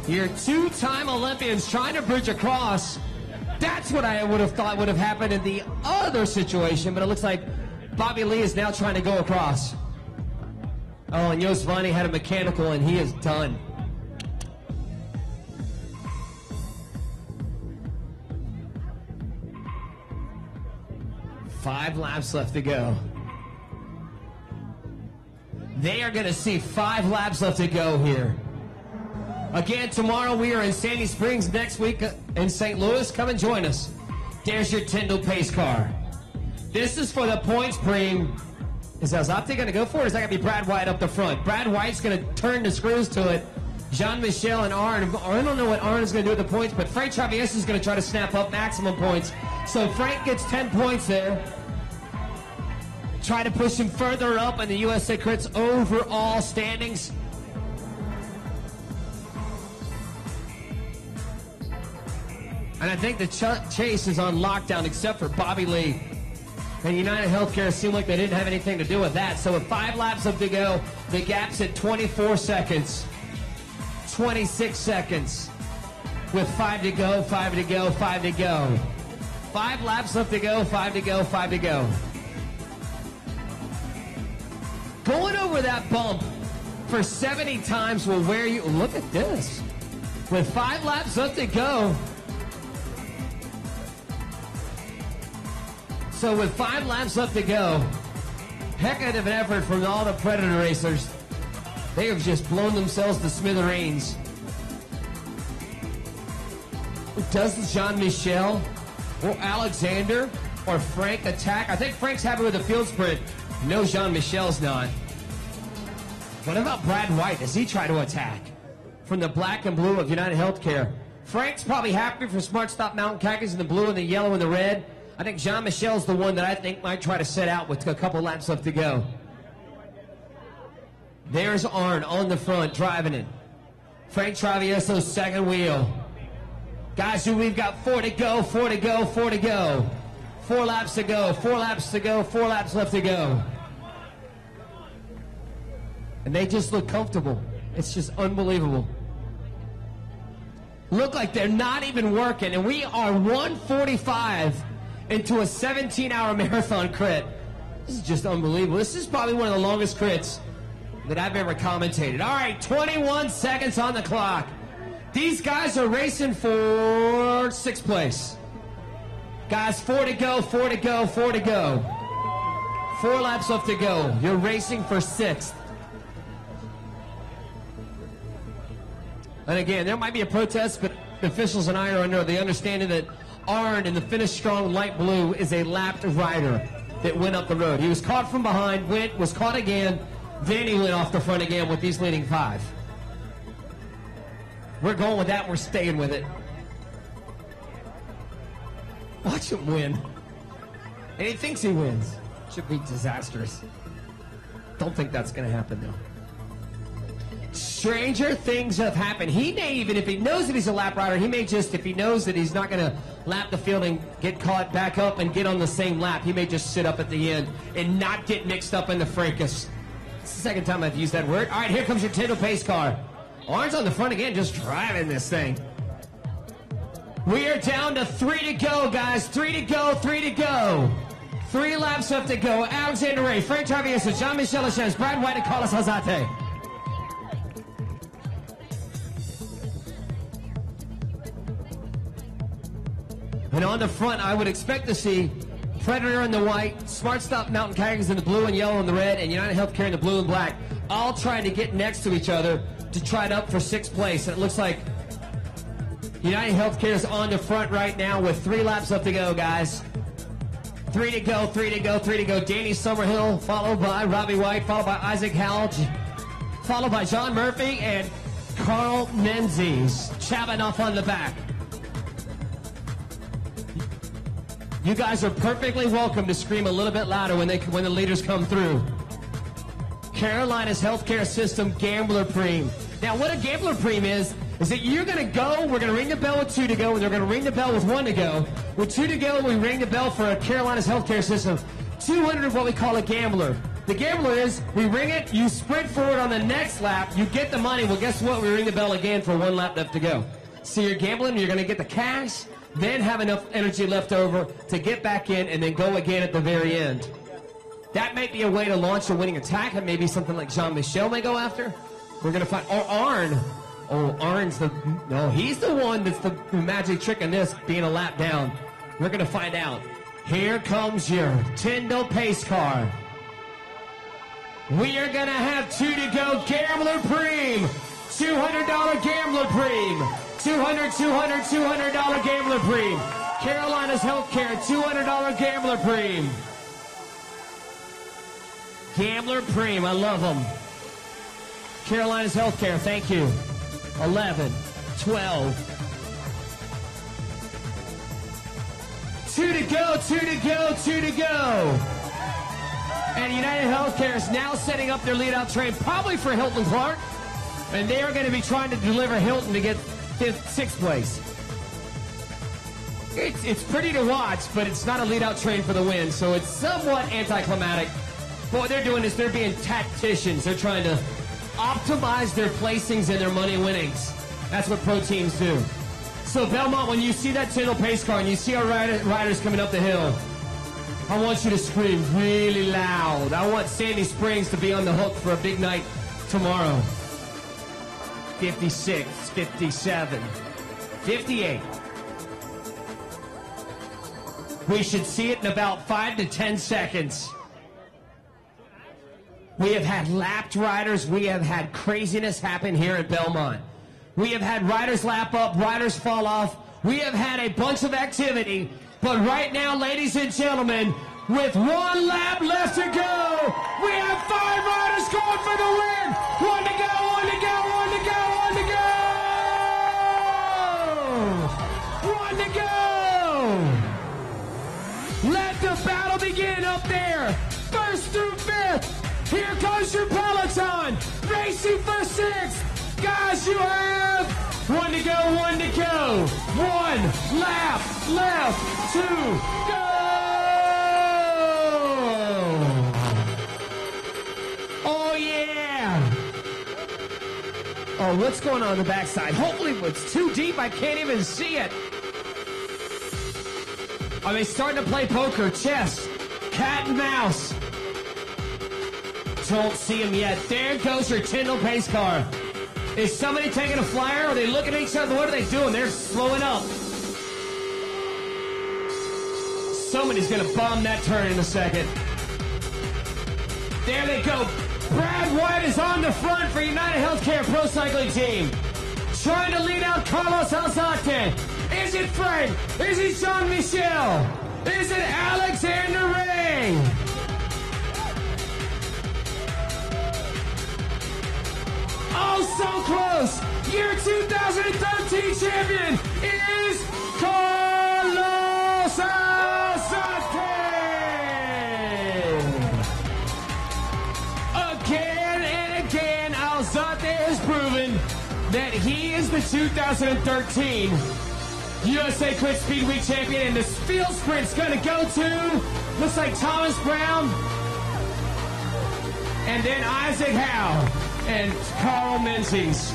[SPEAKER 1] Your 2-time Olympians trying to bridge across. That's what I would have thought would have happened in the other situation, but it looks like Bobby Lee is now trying to go across. Oh, and Jos Vani had a mechanical, and he is done. Five laps left to go. They are going to see 5 laps left to go here. Again, tomorrow we are in Sandy Springs. Next week in St. Louis. Come and join us. There's your Tyndall pace car. This is for the points preem. Is Alzate going to go for it, or is that going to be Brad White up the front? Brad White's going to turn the screws to it. Jean-Michel and Arn. I don't know what Arn is going to do with the points, but Frank Traviesa is going to try to snap up maximum points. So Frank gets 10 points there. Try to push him further up in the USA CRITS overall standings. And I think the chase is on lockdown except for Bobby Lee. And United Healthcare seemed like they didn't have anything to do with that. So with 5 laps left to go, the gap's at 24 seconds. 26 seconds. With 5 to go, 5 to go, 5 to go. 5 laps left to go, 5 to go, 5 to go. Going over that bump for 70 times will wear you. Look at this. With 5 laps left to go. So with 5 laps left to go, heck of an effort from all the Predator racers. They have just blown themselves to smithereens. Does Jean-Michel or Alexander or Frank attack? I think Frank's happy with the field sprint. No, Jean-Michel's not. What about Brad White? Does he try to attack? From the black and blue of United Healthcare. Frank's probably happy for Smart Stop Mountain Khakis in the blue and the yellow and the red. I think Jean-Michel's the one that I think might try to set out with a couple laps left to go. There's Arn on the front, driving it. Frank Travieso's second wheel. Guys, we've got 4 to go, 4 to go, 4 to go. 4 laps to go, 4 laps to go, 4 laps left to go. And they just look comfortable. It's just unbelievable. Look like they're not even working, and we are 1:45 into a 17-hour marathon crit. This is just unbelievable. This is probably one of the longest crits that I've ever commentated. All right, 21 seconds on the clock. These guys are racing for 6th place. Guys, 4 to go, 4 to go, 4 to go. 4 laps left to go. You're racing for 6th. And again, there might be a protest, but the officials and I are under the understanding that Arn in the Finish Strong light blue is a lapped rider that went up the road. He was caught from behind, was caught again, then he went off the front again with these leading 5. We're going with that, we're staying with it. Watch him win. And he thinks he wins. Should be disastrous. Don't think that's going to happen, though. Stranger things have happened. He may even, if he knows that he's a lap rider, he may just, if he knows that he's not going to lap the field and get caught back up and get on the same lap, he may just sit up at the end and not get mixed up in the fracas. It's the second time I've used that word. All right, here comes your Tyndall pace car. Arn's on the front again, just driving this thing. We are down to 3 to go, guys. 3 to go, 3 to go. 3 laps left to go. Alexander Ray, Frank Traviesa, Jean-Michel Lachance, Brad White, and Carlos Alzate. And on the front, I would expect to see Predator in the white, Smart Stop Mountain Khakis in the blue and yellow and the red, and United Healthcare in the blue and black, all trying to get next to each other to try it up for 6th place. And it looks like United Healthcare is on the front right now with 3 laps left to go, guys. 3 to go, 3 to go, 3 to go. Danny Summerhill, followed by Robbie White, followed by Isaac Howell, followed by John Murphy and Carl Menzies. Chabanoff on the back. You guys are perfectly welcome to scream a little bit louder when the leaders come through. Carolina's healthcare system gambler preem. Now, what a gambler preem is that you're going to go, we're going to ring the bell with 2 to go, and they're going to ring the bell with 1 to go. With 2 to go, we ring the bell for Carolina's healthcare system. 200 is what we call a gambler. The gambler is, we ring it, you sprint forward on the next lap, you get the money. Well, guess what? We ring the bell again for 1 lap left to go. So you're gambling, you're going to get the cash, then have enough energy left over to get back in and then go again at the very end. That may be a way to launch a winning attack. It may be something like Jean-Michel may go after. We're going to find, or Arn. Oh, Arn's he's the one that's the magic trick in this, being a lap down. We're going to find out. Here comes your Tyndall pace car. We are going to have 2 to go. Gambler Preem. $200 Gambler Preem. $200 Gambler Preem. Carolina's Healthcare, $200 Gambler Preem. Gambler Preem, I love them. Carolina's Healthcare, thank you. 11, 12. 2 to go, 2 to go, 2 to go. And United Healthcare is now setting up their lead-out train, probably for Hilton Clark. And they are going to be trying to deliver Hilton to get 6th place. It's pretty to watch, but it's not a lead-out train for the win, so it's somewhat anticlimactic. But what they're doing is they're being tacticians. They're trying to optimize their placings and their money winnings. That's what pro teams do. So Belmont, when you see that Tyndall pace car and you see our riders coming up the hill, I want you to scream really loud. I want Sandy Springs to be on the hook for a big night tomorrow. 56, 57, 58. We should see it in about 5 to 10 seconds. We have had lapped riders. We have had craziness happen here at Belmont. We have had riders lap up, riders fall off. We have had a bunch of activity. But right now, ladies and gentlemen, with 1 lap left to go, we have 5 riders going for the win. 1 to go, 1 to go, 1 to go, 1 to go. 1 to go. Let the battle begin up there. 1st through 5th. Here comes your peloton, racing for 6th. Guys, you have 1 to go, 1 to go. 1 lap left to go. Oh, yeah. Oh, what's going on the backside? Hopefully it's too deep, I can't even see it. Are they starting to play poker, chess, cat and mouse? Don't see him yet. There goes your Tyndall pace car. Is somebody taking a flyer? Are they looking at each other? What are they doing? They're slowing up. Somebody's going to bomb that turn in a second. There they go. Brad White is on the front for United Healthcare Pro Cycling Team. Trying to lead out Carlos Alzate. Is it Fred? Is it Jean-Michel? Is it Alexander Ray? Oh, so close! Year 2013 champion is Carlos Alzate! Again and again, Alzate has proven that he is the 2013 USA CRITS Speed Week champion, and the field sprint's gonna go to, looks like Thomas Brown, and then Isaac Howe. And Carl Menzies.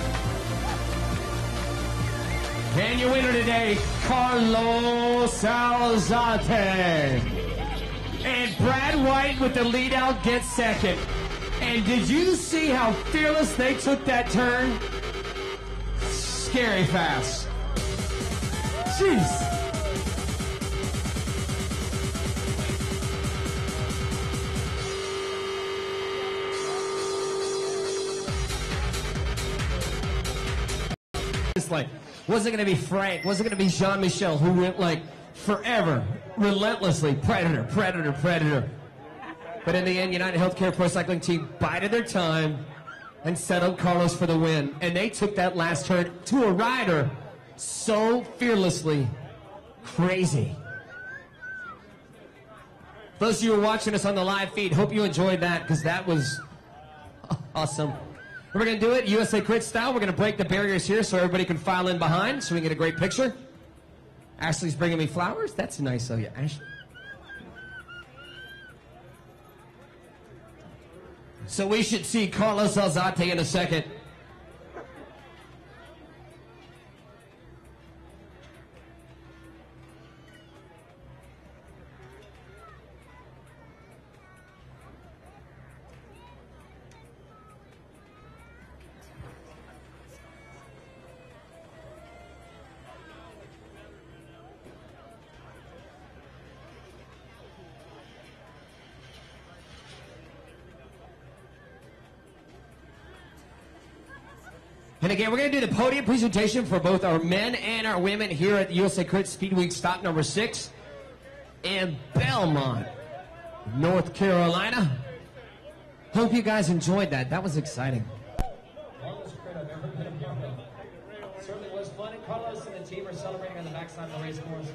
[SPEAKER 1] And your winner today, Carlos Alzate. And Brad White with the lead out gets 2nd. And did you see how fearless they took that turn? Scary fast. Jeez. Like, was it going to be Frank? Was it going to be Jean-Michel, who went like forever, relentlessly, predator, predator, predator? But in the end, United Healthcare Pro Cycling Team bided their time and settled Carlos for the win. And they took that last turn to a rider so fearlessly crazy. Those of you who are watching us on the live feed, hope you enjoyed that, because that was awesome. We're going to do it USA CRITS style. We're going to break the barriers here so everybody can file in behind so we can get a great picture. Ashley's bringing me flowers. That's nice of you, Ashley. So we should see Carlos Alzate in a second. And again, we're going to do the podium presentation for both our men and our women here at the USA CRITS Speed Week stop number 6 in Belmont, North Carolina. Hope you guys enjoyed that. That was exciting. Longest crit I've ever been a part of. Certainly was fun, and Carlos and the team are celebrating on the backside of the race course.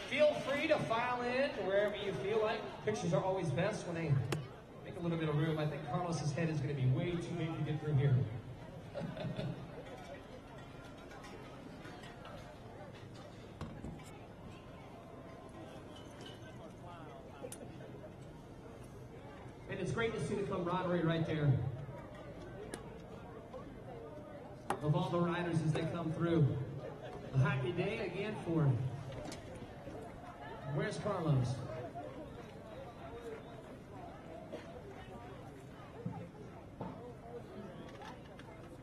[SPEAKER 1] Feel free to file in wherever you feel like. Pictures are always best when they make a little bit of room. I think Carlos's head is going to be way too big to get through here. And it's great to see the camaraderie right there of all the riders as they come through. A happy day again for... Where's Carlos?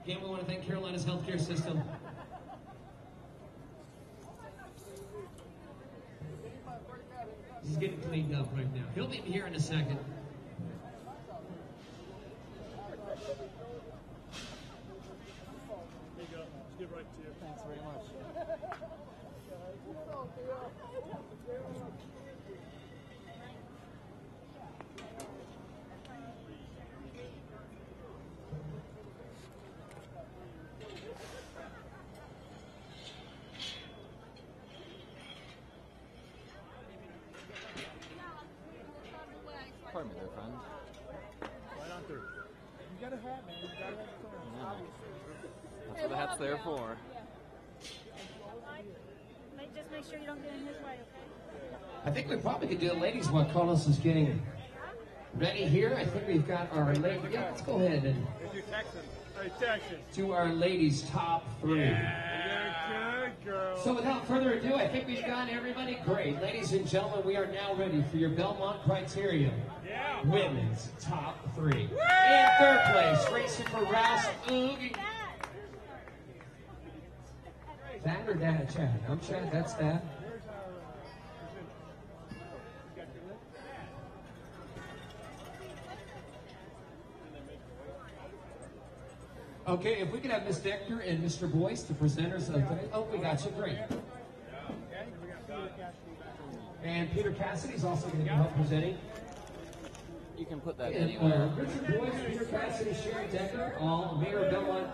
[SPEAKER 1] Again, we want to thank Carolina's healthcare system. He's getting cleaned up right now. He'll be here in a second.
[SPEAKER 3] Give right to you. Thanks very much.
[SPEAKER 4] Pardon me there, friend.
[SPEAKER 3] Right on through. You got a hat, man. You got a hat.
[SPEAKER 4] That's what the hat's there for.
[SPEAKER 7] Just make sure you don't get in his way, okay?
[SPEAKER 1] I think we probably could do it, ladies, while Carlos is getting ready here. I think we've got our ladies. Yeah, let's go ahead and do our ladies' top 3.
[SPEAKER 3] Yeah, good girl.
[SPEAKER 1] So without further ado, I think we've got everybody great. Ladies and gentlemen, we are now ready for your Belmont Criterium Women's Top 3. In third place, racing for Rouse Oogie. Dad or Dad? Chad. I'm Chad, that's Dad. Okay, if we could have Miss Dector and Mr. Boyce, the presenters of today. Oh, we got you, great. And Peter Cassidy's also going to be help presenting.
[SPEAKER 4] You can put that
[SPEAKER 1] And,
[SPEAKER 4] anywhere.
[SPEAKER 1] Richard Boyce, Peter Cassidy, Sharon Decker, all Mayor of Belmont,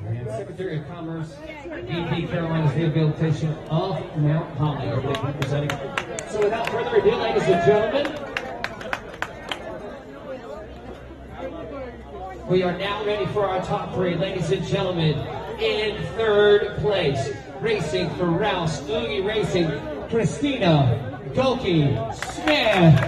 [SPEAKER 1] and Secretary of Commerce, VP Carolina's Rehabilitation of Mount Holly are going to be presenting. So without further ado, ladies and gentlemen, we are now ready for our top 3. Ladies and gentlemen, in third place, racing for Rouse Oogie Racing, Christina Goki Smith.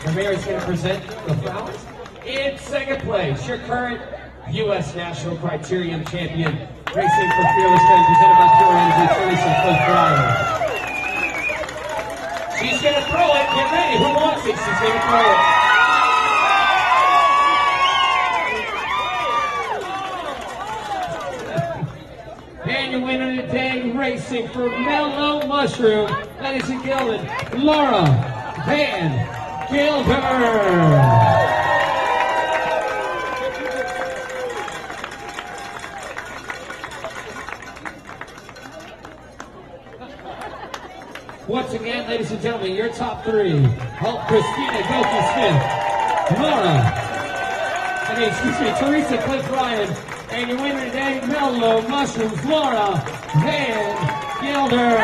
[SPEAKER 1] The mayor is going to present the flowers. In second place, your current U.S. National Criterium champion, racing for Fearless Men, presented by Pure Energy, Teresa Cliff Fryer. She's going to throw it. Get ready. Who wants it? She's going to throw it. And your winner today, racing for Mellow Mushroom, ladies and gentlemen, Laura Van Gilder. Once again, ladies and gentlemen, your top 3. Halt Christina Goki Smith, Teresa Cliff Ryan, and your winner today, Mellow Mushrooms, Laura Van Gilder.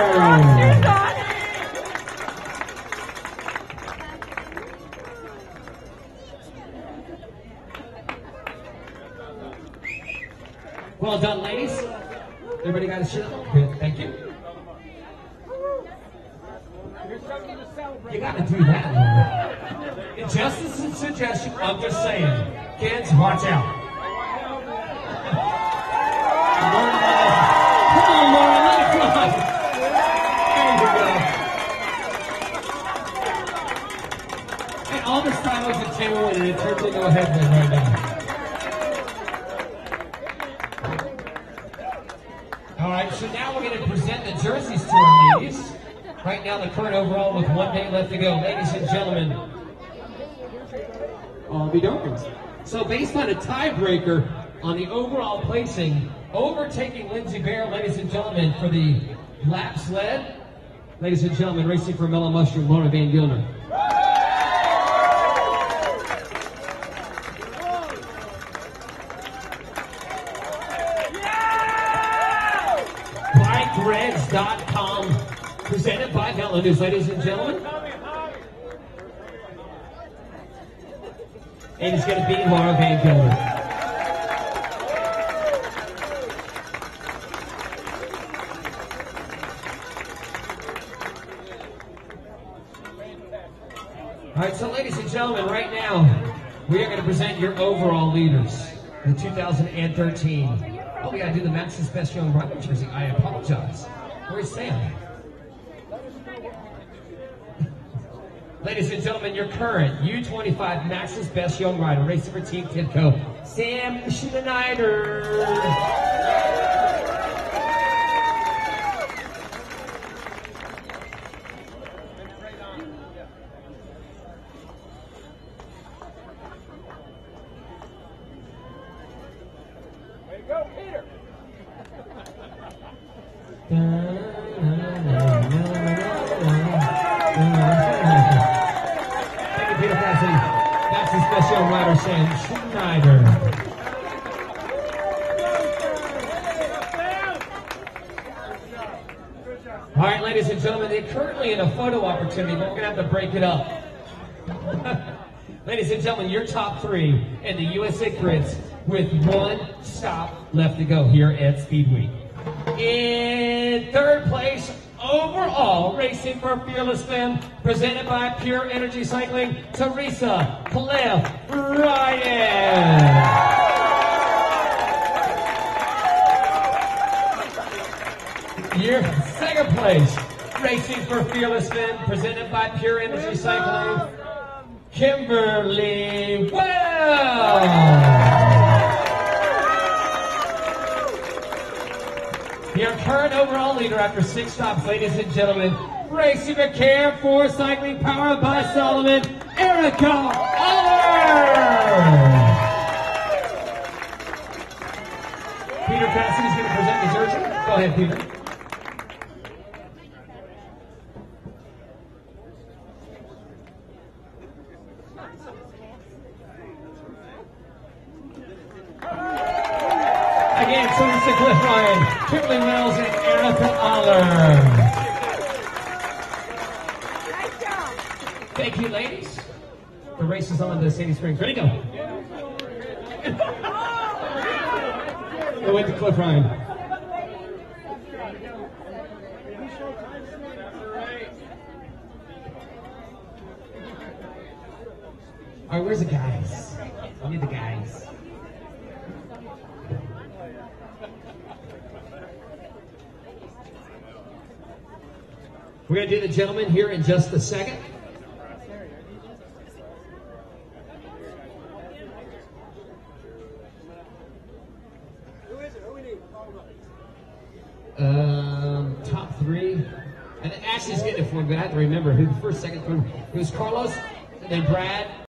[SPEAKER 1] Well done, ladies. Everybody got a shirt? Good, thank you. You gotta do that, Laura. Just as a suggestion, I'm just saying. Kids, watch out. Come on, Laura, let it fly. There you go. And all this time I was a tailwind, and it turns into a headwind right now. All right, so now we're going to present the jerseys to our ladies. Right now, the current overall with 1 day left to go. Ladies and gentlemen. I'll be darned. So based on a tiebreaker on the overall placing, overtaking Lindsey Bear, ladies and gentlemen, for the lap sled. Ladies and gentlemen, racing for Mellow Mushroom, Laura Van Gilder. BikeReds.com, presented by Velo News, ladies and gentlemen. And he's going to beat Laura Van Gilder. All right, so ladies and gentlemen, right now, we are going to present your overall leaders, the 2013. Oh, we got to do the Max's Best Young Rider jersey. I apologize. Where's Sam? Ladies and gentlemen, your current U25 Max's Best Young Rider, racing for Team Tidco, Sam Schneider.
[SPEAKER 3] Go, Peter!
[SPEAKER 1] Thank you, Peter Cassidy. That's his special rider, Sam Schneider. All right, ladies and gentlemen, they're currently in a photo opportunity, but we're going to have to break it up. Ladies and gentlemen, your top three in the USA CRITS with 1 stop left to go here at Speed Week. In third place overall, racing for Fearless Femme, presented by Pure Energy Cycling, Teresa Cliff Ryan. Your second place, racing for Fearless Femme, presented by Pure Energy Cycling, Kimberly Wells. Your current overall leader after 6 stops, ladies and gentlemen, racing the Care 4 Cycling, powered by Solomon, Erica Aller. Peter Cassidy is going to present the jersey. Go ahead, Peter. Again, Teresa Cliff Ryan, Kimberly Wells, and Erica Aller. Thank you, ladies. The race is on to Sandy Springs. Ready, go. Go with the Cliff Ryan. All right, where's the guys? I need the guys. We're going to do the gentleman here in just a second.
[SPEAKER 3] Who is it? Who we need?
[SPEAKER 1] Top 3. And Ashley's getting it for me, but I have to remember who the first, second, third. It was Carlos, and then Brad.